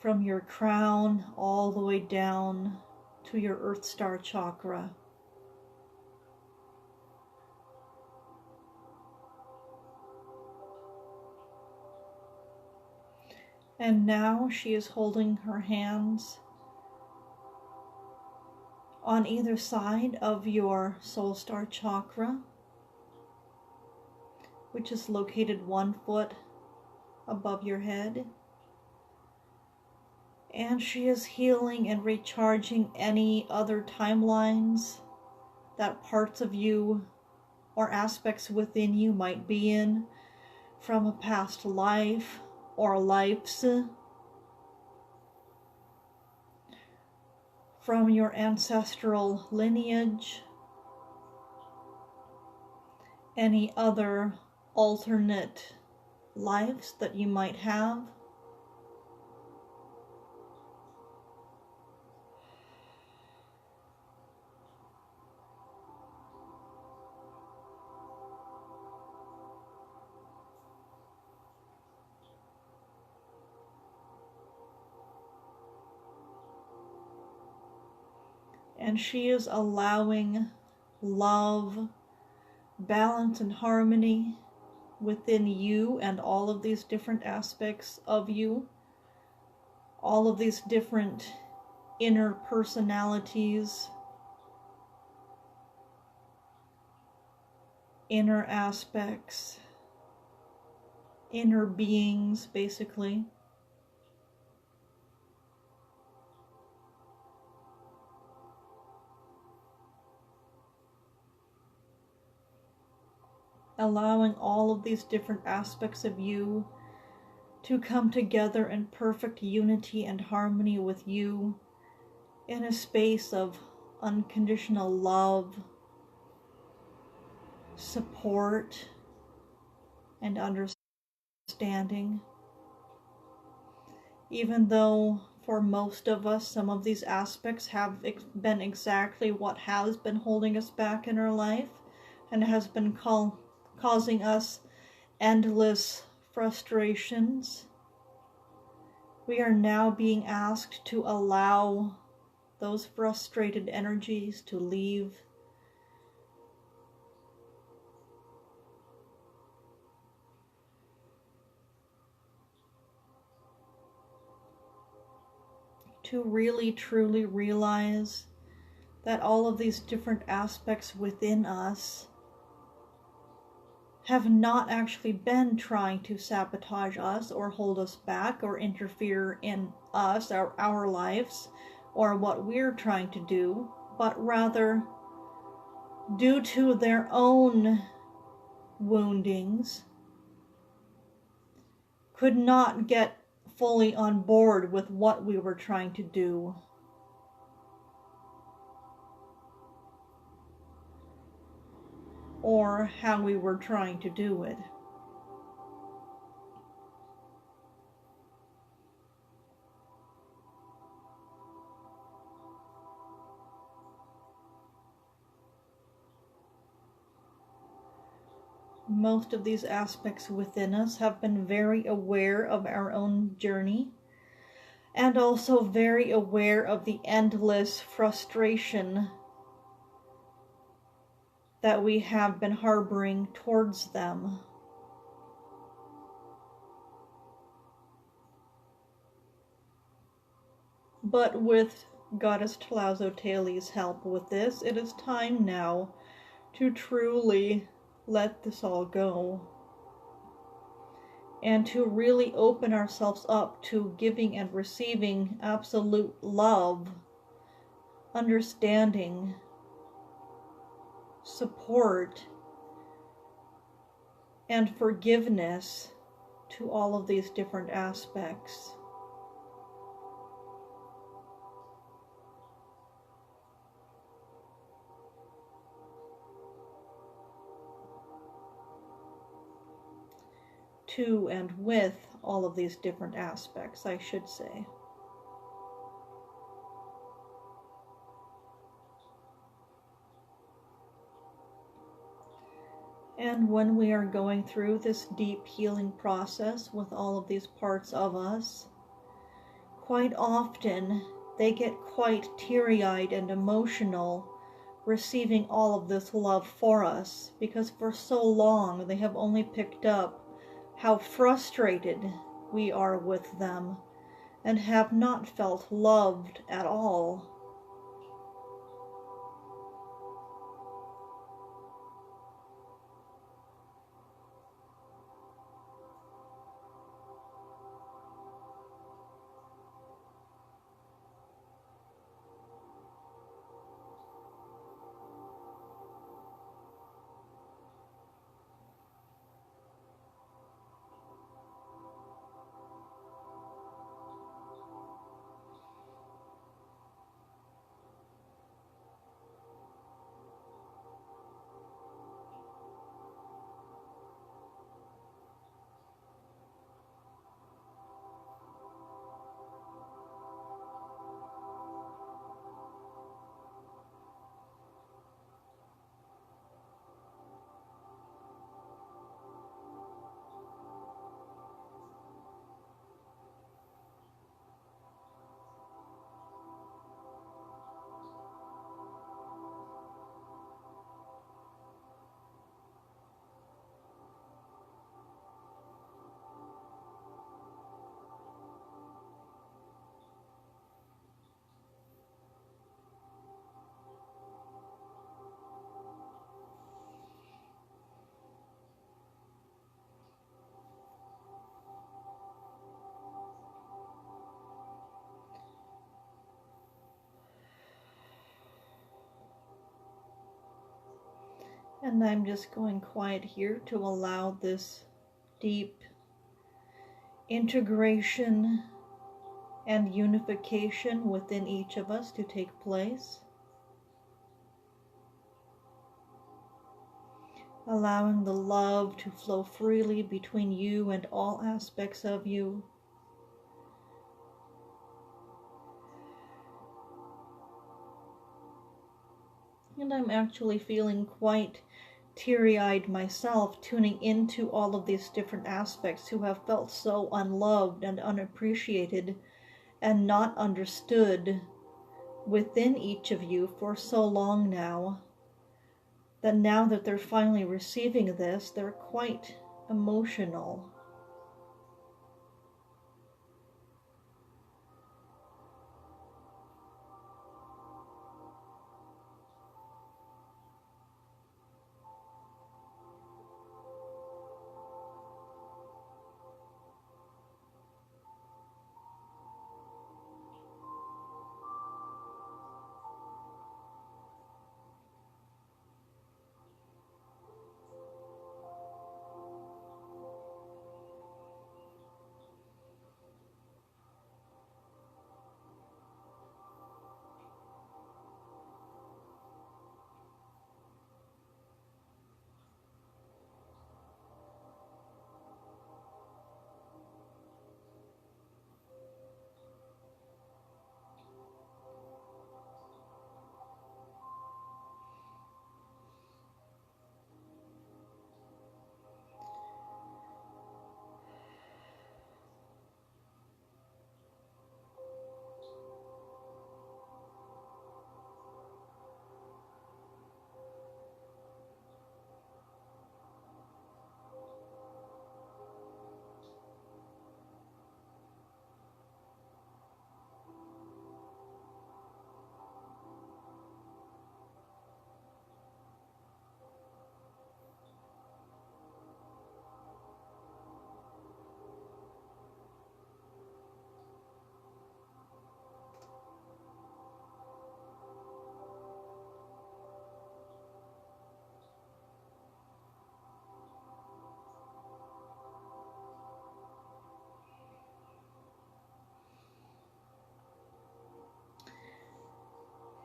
from your crown all the way down to your Earth Star chakra. And now she is holding her hands on either side of your Soul Star chakra, which is located 1 foot above your head. And she is healing and recharging any other timelines that parts of you or aspects within you might be in from a past life or lives, from your ancestral lineage, any other alternate lives that you might have. And she is allowing love, balance, and harmony within you and all of these different aspects of you, all of these different inner personalities, inner aspects, inner beings, basically. Allowing all of these different aspects of you to come together in perfect unity and harmony with you in a space of unconditional love, support, and understanding. Even though for most of us some of these aspects have been exactly what has been holding us back in our life and has been causing us endless frustrations, we are now being asked to allow those frustrated energies to leave, to really truly realize that all of these different aspects within us have not actually been trying to sabotage us or hold us back or interfere in us, our lives, or what we're trying to do, but rather, due to their own woundings, could not get fully on board with what we were trying to do. Or how we were trying to do it. Most of these aspects within us have been very aware of our own journey, and also very aware of the endless frustration that we have been harboring towards them. But with Goddess Tlazolteot's help with this, it is time now to truly let this all go. And to really open ourselves up to giving and receiving absolute love, understanding, support, and forgiveness to all of these different aspects. To and with all of these different aspects, I should say. And when we are going through this deep healing process with all of these parts of us, quite often they get quite teary-eyed and emotional receiving all of this love for us, because for so long they have only picked up how frustrated we are with them and have not felt loved at all. And I'm just going quiet here to allow this deep integration and unification within each of us to take place. Allowing the love to flow freely between you and all aspects of you. And I'm actually feeling quite teary-eyed myself, tuning into all of these different aspects who have felt so unloved and unappreciated and not understood within each of you for so long now, that now that they're finally receiving this, they're quite emotional.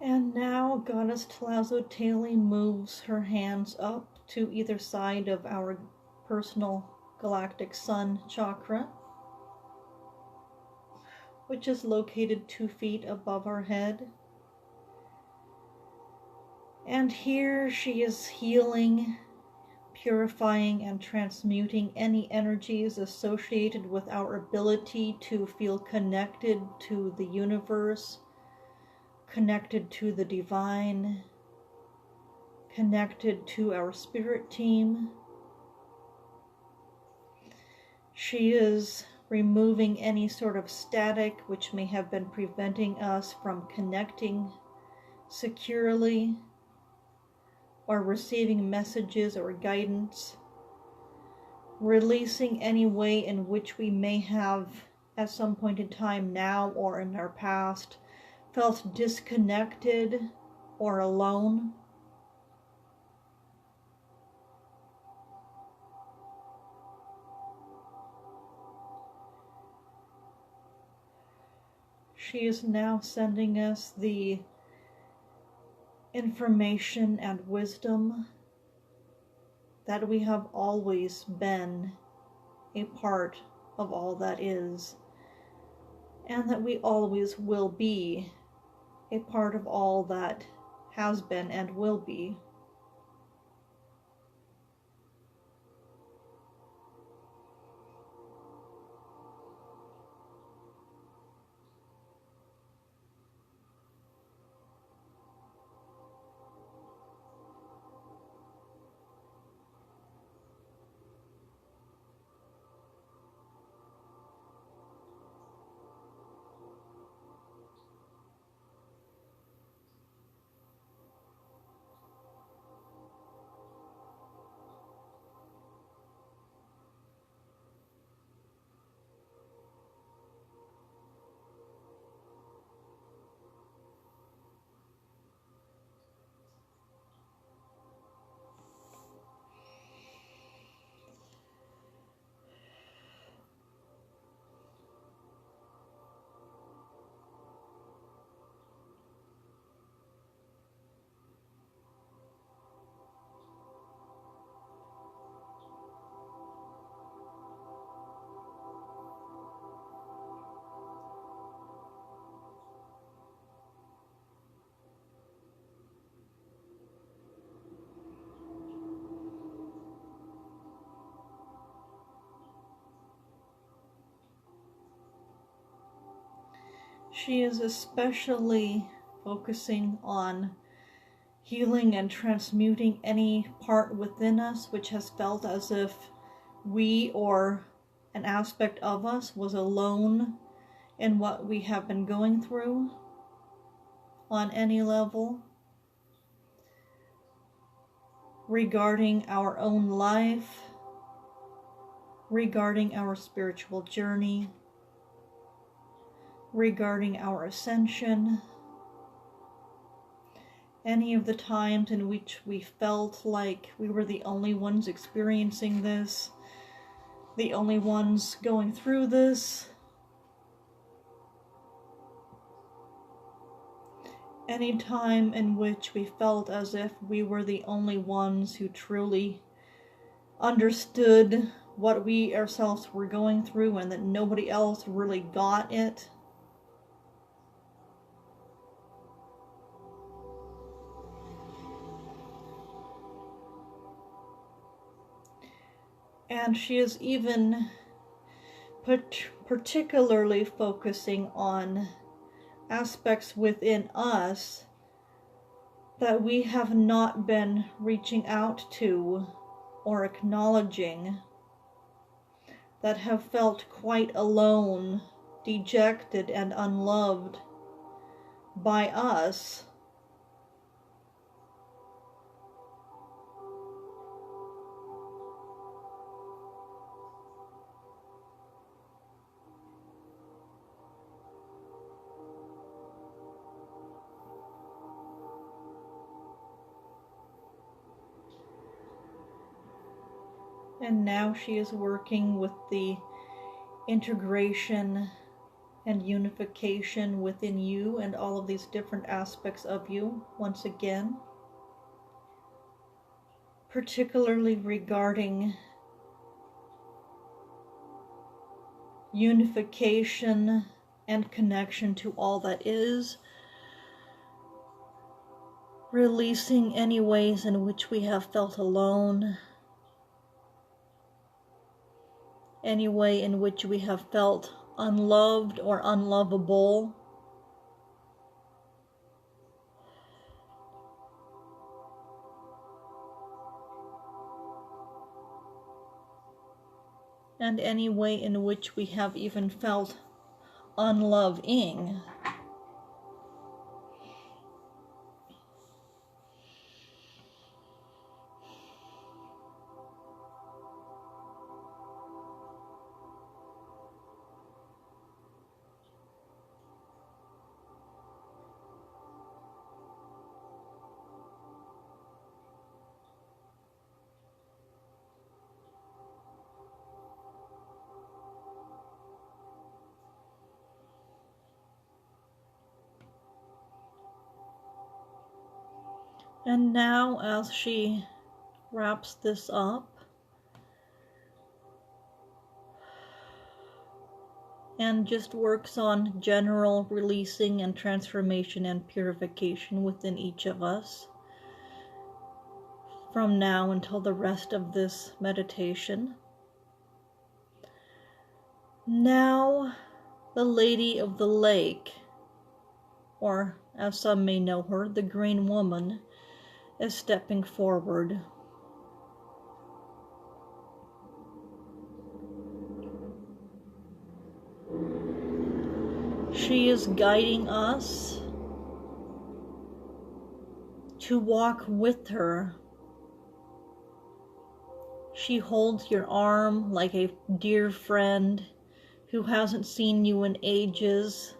And now Goddess Tlazolteotl moves her hands up to either side of our personal galactic sun chakra, which is located 2 feet above our head. And here she is healing, purifying, and transmuting any energies associated with our ability to feel connected to the universe, connected to the divine, connected to our spirit team. She is removing any sort of static which may have been preventing us from connecting securely or receiving messages or guidance, releasing any way in which we may have at some point in time now or in our past felt disconnected or alone. She is now sending us the information and wisdom that we have always been a part of all that is, and that we always will be a part of all that has been and will be. She is especially focusing on healing and transmuting any part within us which has felt as if we or an aspect of us was alone in what we have been going through on any level, regarding our own life, regarding our spiritual journey, regarding our ascension, any of the times in which we felt like we were the only ones experiencing this, the only ones going through this, any time in which we felt as if we were the only ones who truly understood what we ourselves were going through and that nobody else really got it. And she is even particularly focusing on aspects within us that we have not been reaching out to or acknowledging, that have felt quite alone, dejected, and unloved by us. And now she is working with the integration and unification within you and all of these different aspects of you once again, particularly regarding unification and connection to all that is, releasing any ways in which we have felt alone, any way in which we have felt unloved or unlovable, and any way in which we have even felt unloving. And now, as she wraps this up and just works on general releasing and transformation and purification within each of us from now until the rest of this meditation. Now, the Lady of the Lake, or as some may know her, the Green Woman, is stepping forward. She is guiding us to walk with her. She holds your arm like a dear friend who hasn't seen you in ages.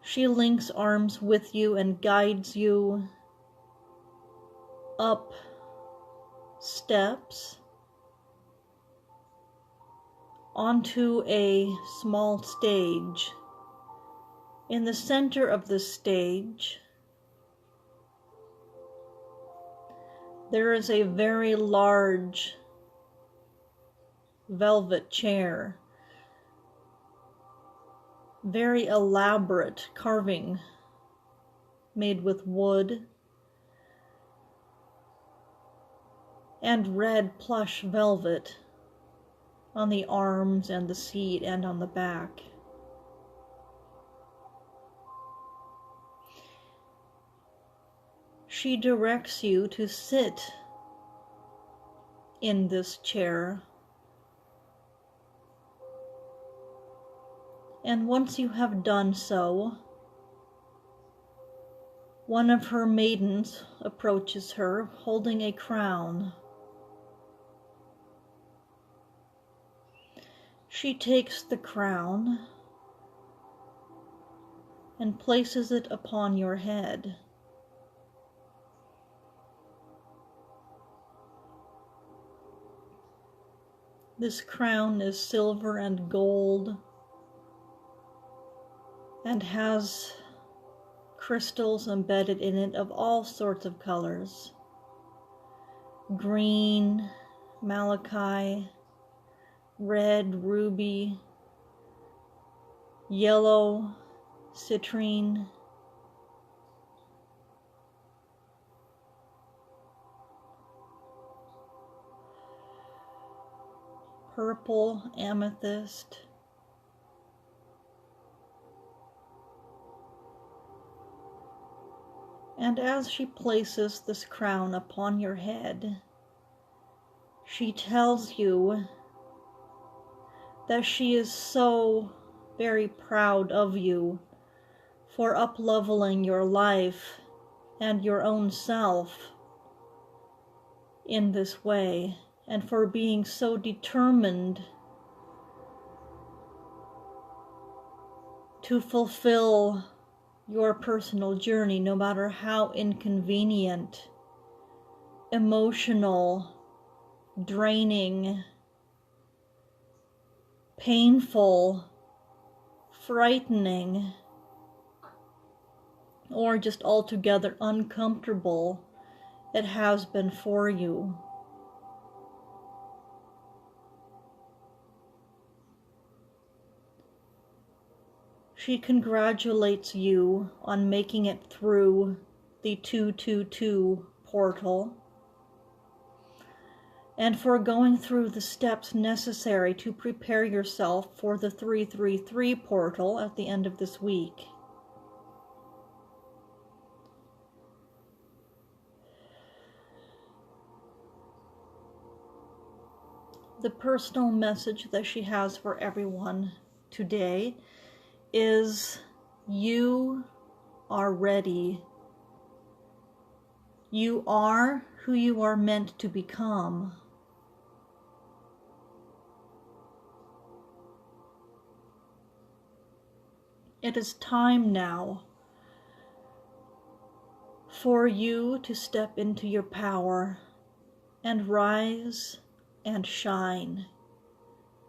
She links arms with you and guides you up steps onto a small stage. In the center of the stage, there is a very large velvet chair, very elaborate carving made with wood and red plush velvet on the arms and the seat and on the back. She directs you to sit in this chair, and once you have done so, one of her maidens approaches her holding a crown. She takes the crown and places it upon your head. This crown is silver and gold and has crystals embedded in it of all sorts of colors. Green, malachite, red, ruby, yellow, citrine, purple, amethyst, and as she places this crown upon your head, she tells you that she is so very proud of you for up-leveling your life and your own self in this way, and for being so determined to fulfill your personal journey, no matter how inconvenient, emotional, draining, painful, frightening, or just altogether uncomfortable it has been for you. She congratulates you on making it through the 222 portal and for going through the steps necessary to prepare yourself for the 333 portal at the end of this week. The personal message that she has for everyone today is you are ready. You are who you are meant to become. It is time now for you to step into your power and rise and shine.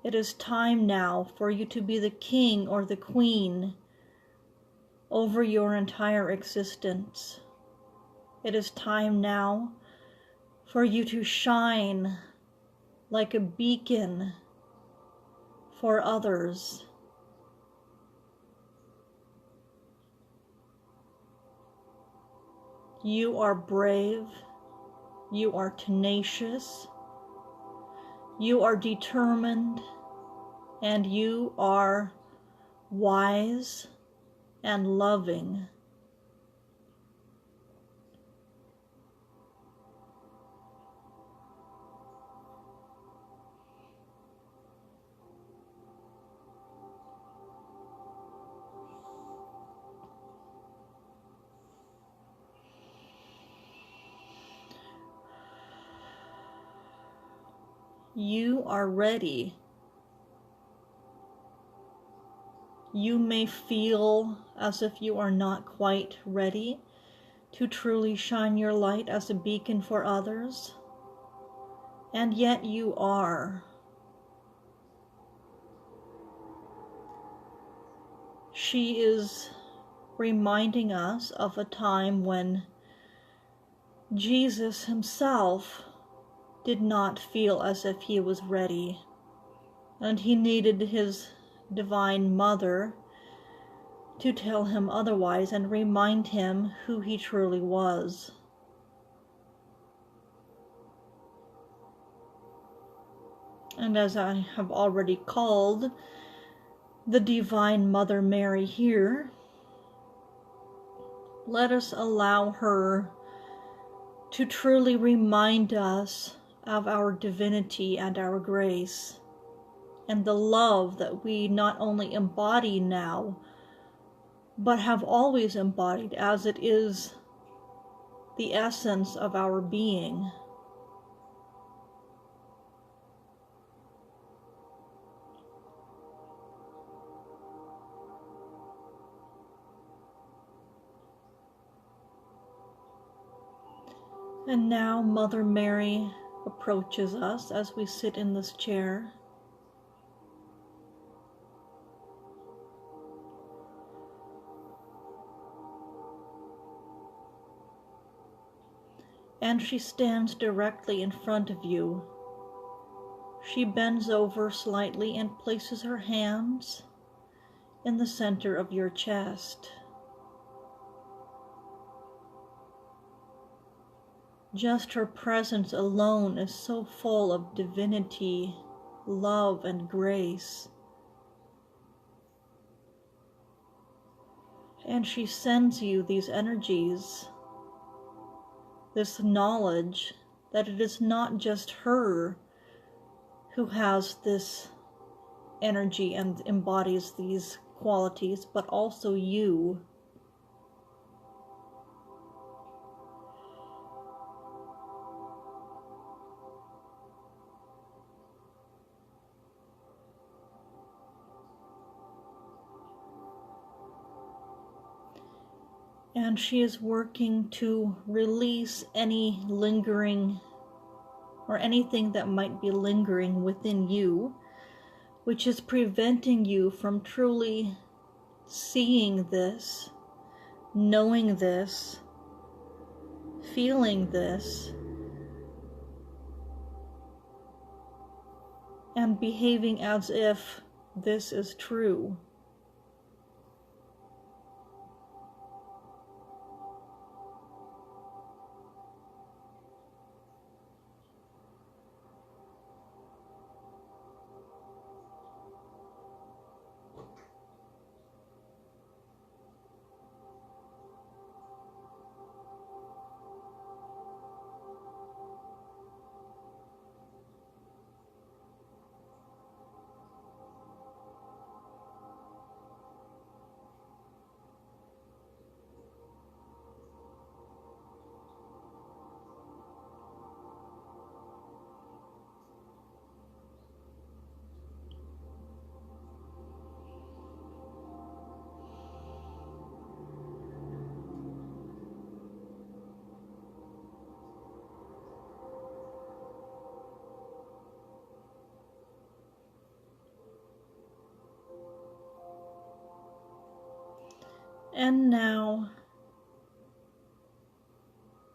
It is time now for you to be the king or the queen over your entire existence. It is time now for you to shine like a beacon for others. You are brave, you are tenacious, you are determined, and you are wise and loving. You are ready. You may feel as if you are not quite ready to truly shine your light as a beacon for others, and yet you are. She is reminding us of a time when Jesus himself did not feel as if he was ready, and he needed his divine mother to tell him otherwise and remind him who he truly was. And as I have already called the Divine Mother Mary here, let us allow her to truly remind us of our divinity and our grace, and the love that we not only embody now, but have always embodied, as it is the essence of our being. And now Mother Mary approaches us as we sit in this chair. And she stands directly in front of you. She bends over slightly and places her hands in the center of your chest. Just her presence alone is so full of divinity, love, and grace. And she sends you these energies, this knowledge that it is not just her who has this energy and embodies these qualities, but also you. And she is working to release any lingering or anything that might be lingering within you, which is preventing you from truly seeing this, knowing this, feeling this, and behaving as if this is true. And now,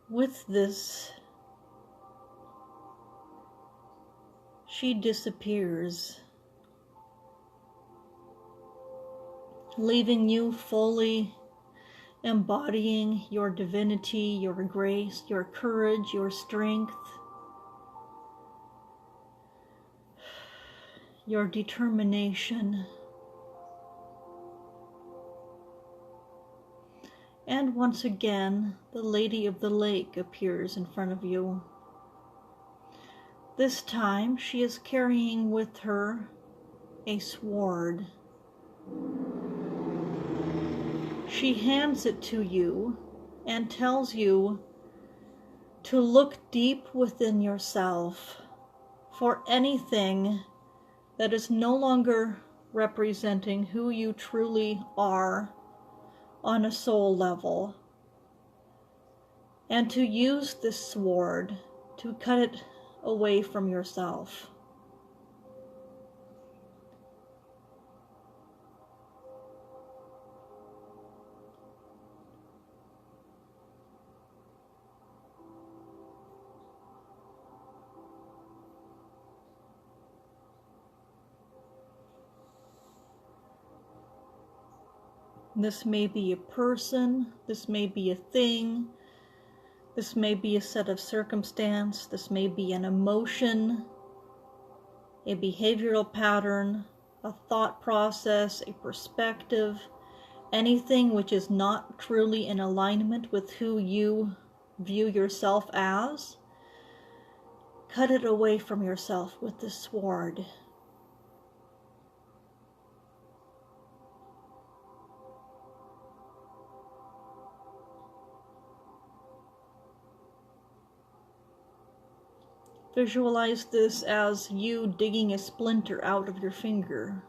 with this, she disappears, leaving you fully embodying your divinity, your grace, your courage, your strength, your determination. And once again, the Lady of the Lake appears in front of you. This time, she is carrying with her a sword. She hands it to you and tells you to look deep within yourself for anything that is no longer representing who you truly are on a soul level, and to use this sword to cut it away from yourself. This may be a person, this may be a thing, this may be a set of circumstance, this may be an emotion, a behavioral pattern, a thought process, a perspective, anything which is not truly in alignment with who you view yourself as. Cut it away from yourself with the sword. Visualize this as you digging a splinter out of your finger.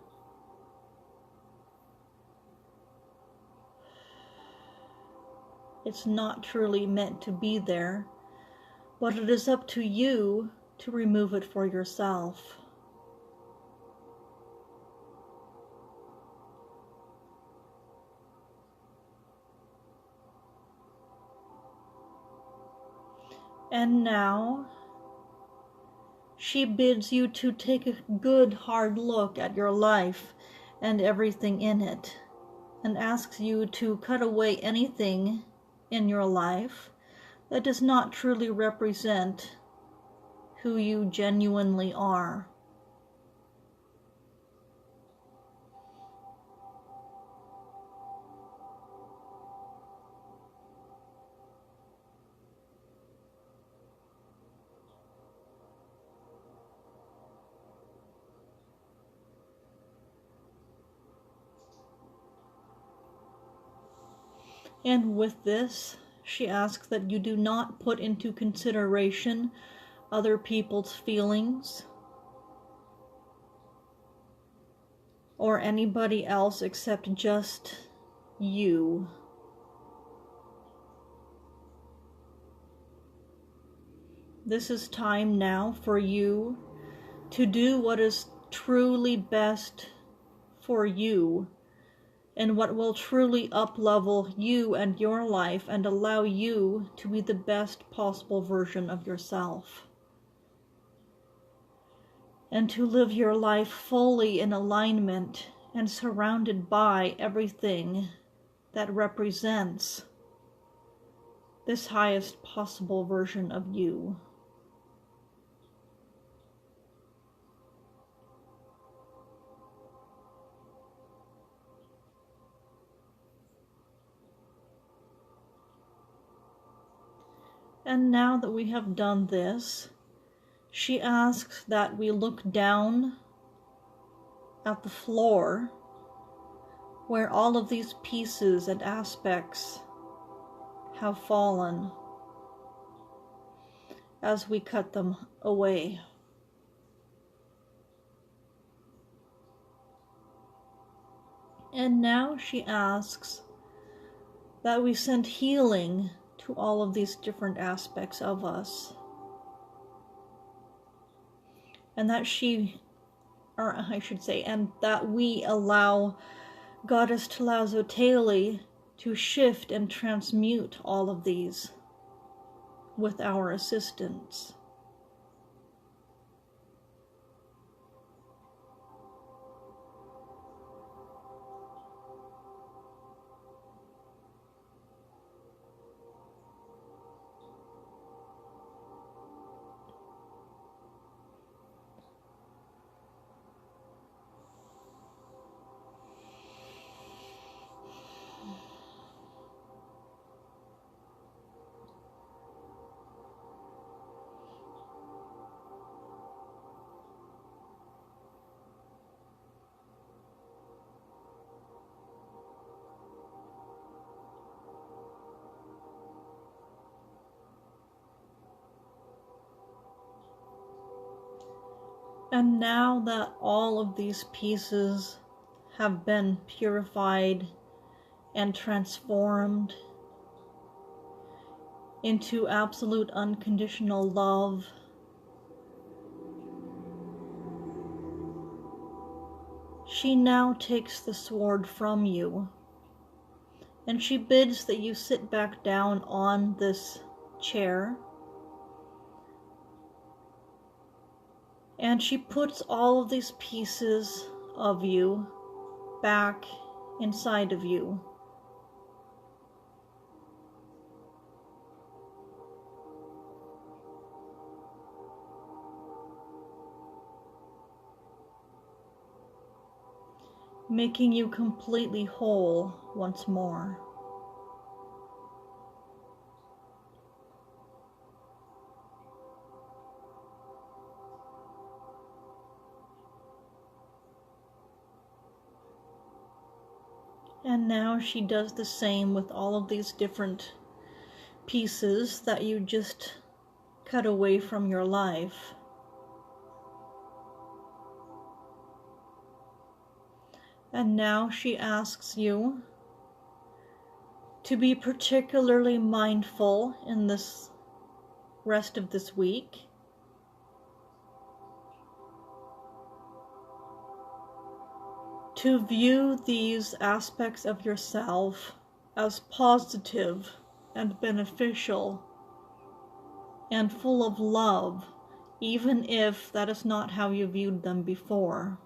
It's not truly meant to be there, but it is up to you to remove it for yourself. And now, she bids you to take a good hard look at your life and everything in it, and asks you to cut away anything in your life that does not truly represent who you genuinely are. And with this, she asks that you do not put into consideration other people's feelings or anybody else except just you. This is time now for you to do what is truly best for you and what will truly up-level you and your life and allow you to be the best possible version of yourself. And to live your life fully in alignment and surrounded by everything that represents this highest possible version of you. And now that we have done this, she asks that we look down at the floor where all of these pieces and aspects have fallen as we cut them away. And now she asks that we send healing to all of these different aspects of us. And that and that we allow Goddess Tlazolteotl to shift and transmute all of these with our assistance. And now that all of these pieces have been purified and transformed into absolute unconditional love, she now takes the sword from you, and she bids that you sit back down on this chair. And she puts all of these pieces of you back inside of you. Making you completely whole once more. And now she does the same with all of these different pieces that you just cut away from your life. And now she asks you to be particularly mindful in this rest of this week. To view these aspects of yourself as positive and beneficial and full of love, even if that is not how you viewed them before.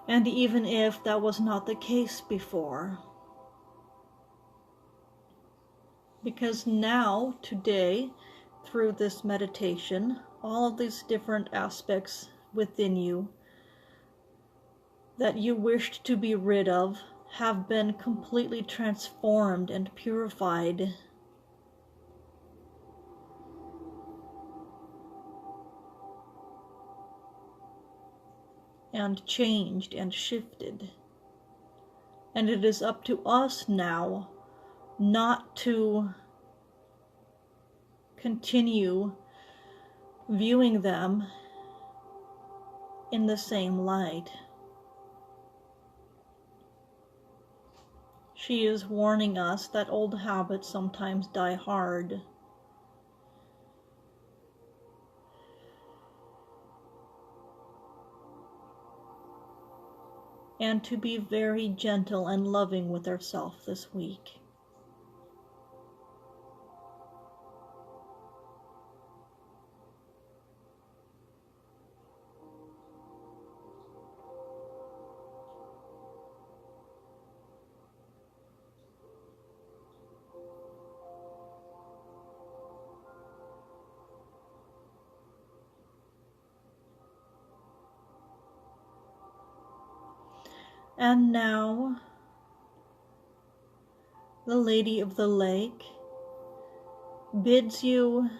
And even if that was not the case before. Because now, today, through this meditation, all of these different aspects within you that you wished to be rid of have been completely transformed and purified. And changed and shifted. And it is up to us now not to continue viewing them in the same light. She is warning us that old habits sometimes die hard, and to be very gentle and loving with ourselves this week. And now, the Lady of the Lake bids you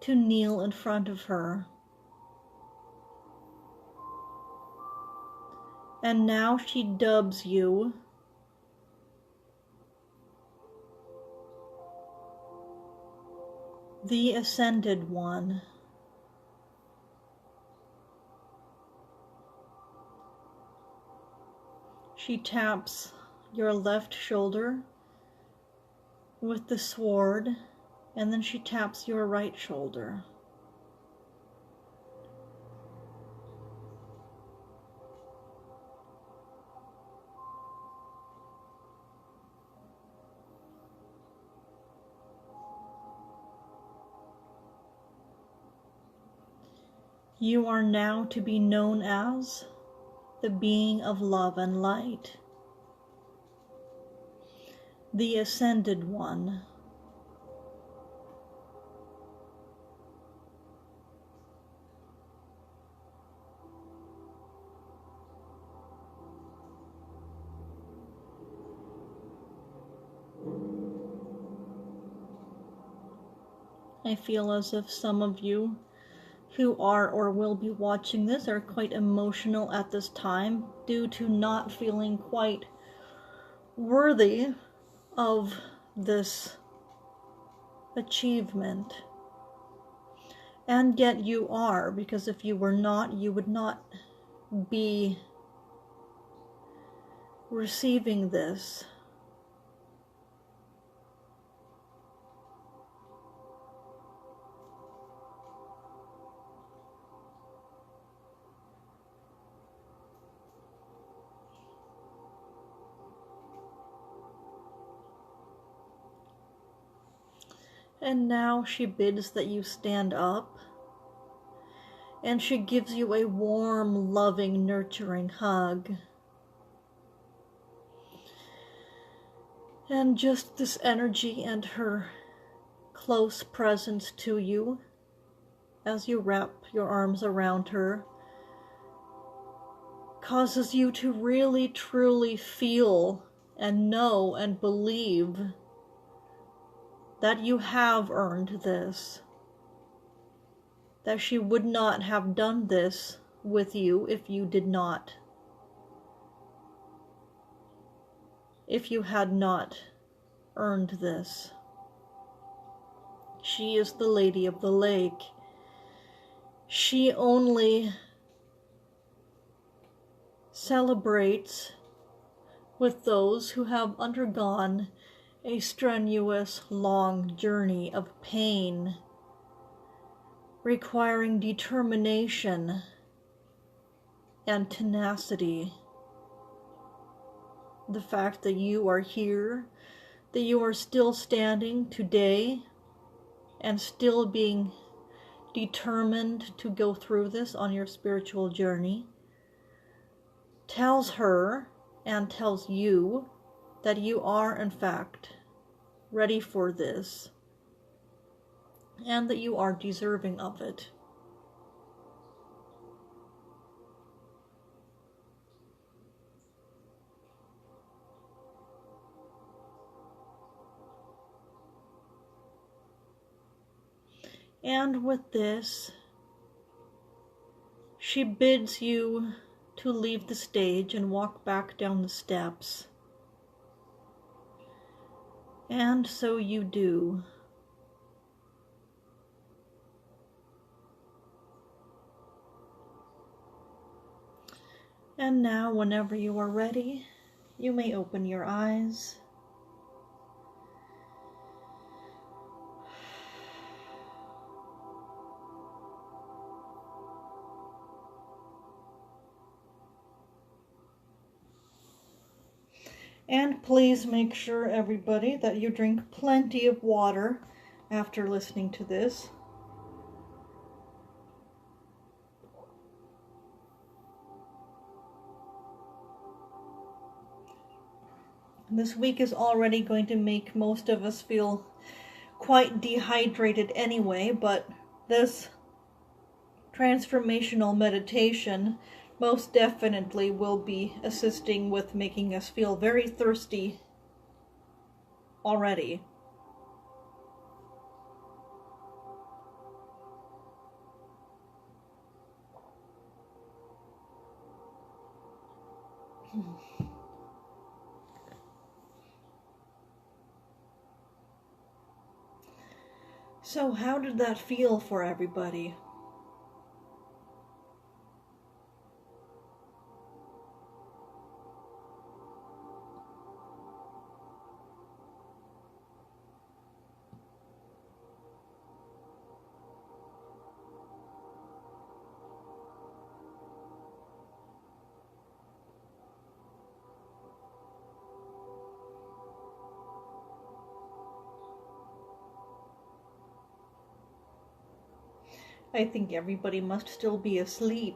to kneel in front of her. And now she dubs you the Ascended One. She taps your left shoulder with the sword, and then she taps your right shoulder. You are now to be known as the being of love and light, the Ascended One. I feel as if some of you who are or will be watching this are quite emotional at this time due to not feeling quite worthy of this achievement. And yet you are, because if you were not, you would not be receiving this. And now she bids that you stand up, and she gives you a warm, loving, nurturing hug. And just this energy and her close presence to you as you wrap your arms around her causes you to really, truly feel and know and believe that you have earned this, that she would not have done this with you if you did not, if you had not earned this. She is the Lady of the Lake. She only celebrates with those who have undergone a strenuous, long journey of pain, requiring determination and tenacity. The fact that you are here, that you are still standing today, and still being determined to go through this on your spiritual journey, tells her and tells you that you are, in fact, ready for this, and that you are deserving of it. And with this, she bids you to leave the stage and walk back down the steps. And so you do. And now, whenever you are ready, you may open your eyes. And please make sure, everybody, that you drink plenty of water after listening to this. This week is already going to make most of us feel quite dehydrated anyway, but this transformational meditation most definitely will be assisting with making us feel very thirsty already. So how did that feel for everybody? I think everybody must still be asleep.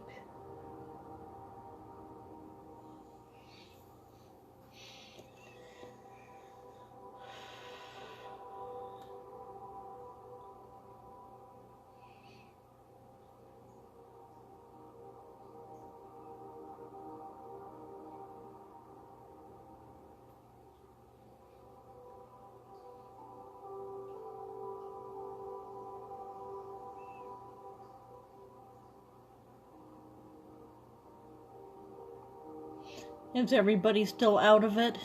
Is everybody still out of it?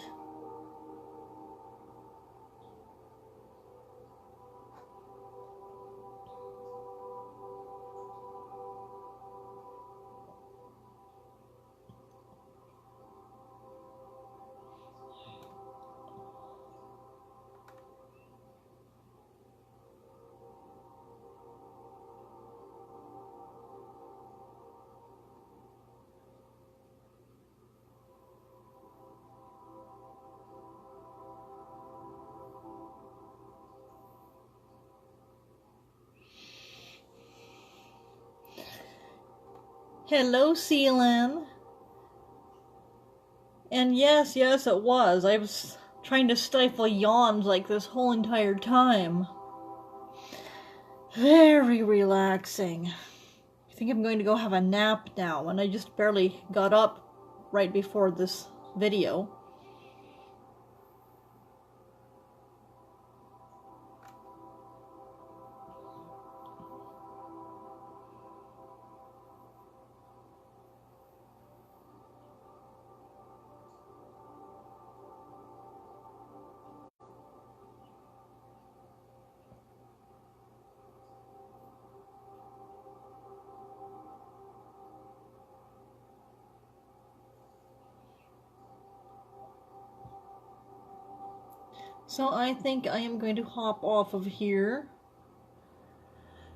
Hello, Seelan. And yes, it was. I was trying to stifle yawns like this whole entire time. Very relaxing. I think I'm going to go have a nap now, and I just barely got up right before this video. So I think I am going to hop off of here.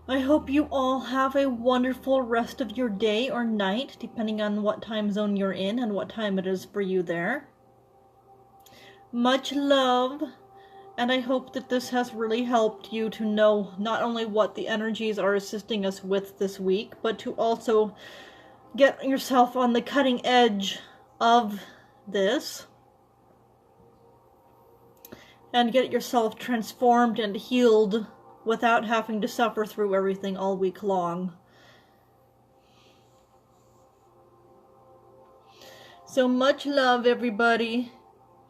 I hope you all have a wonderful rest of your day or night, depending on what time zone you're in and what time it is for you there. Much love, and I hope that this has really helped you to know not only what the energies are assisting us with this week, but to also get yourself on the cutting edge of this. And get yourself transformed and healed without having to suffer through everything all week long. So much love, everybody,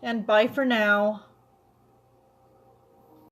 and bye for now.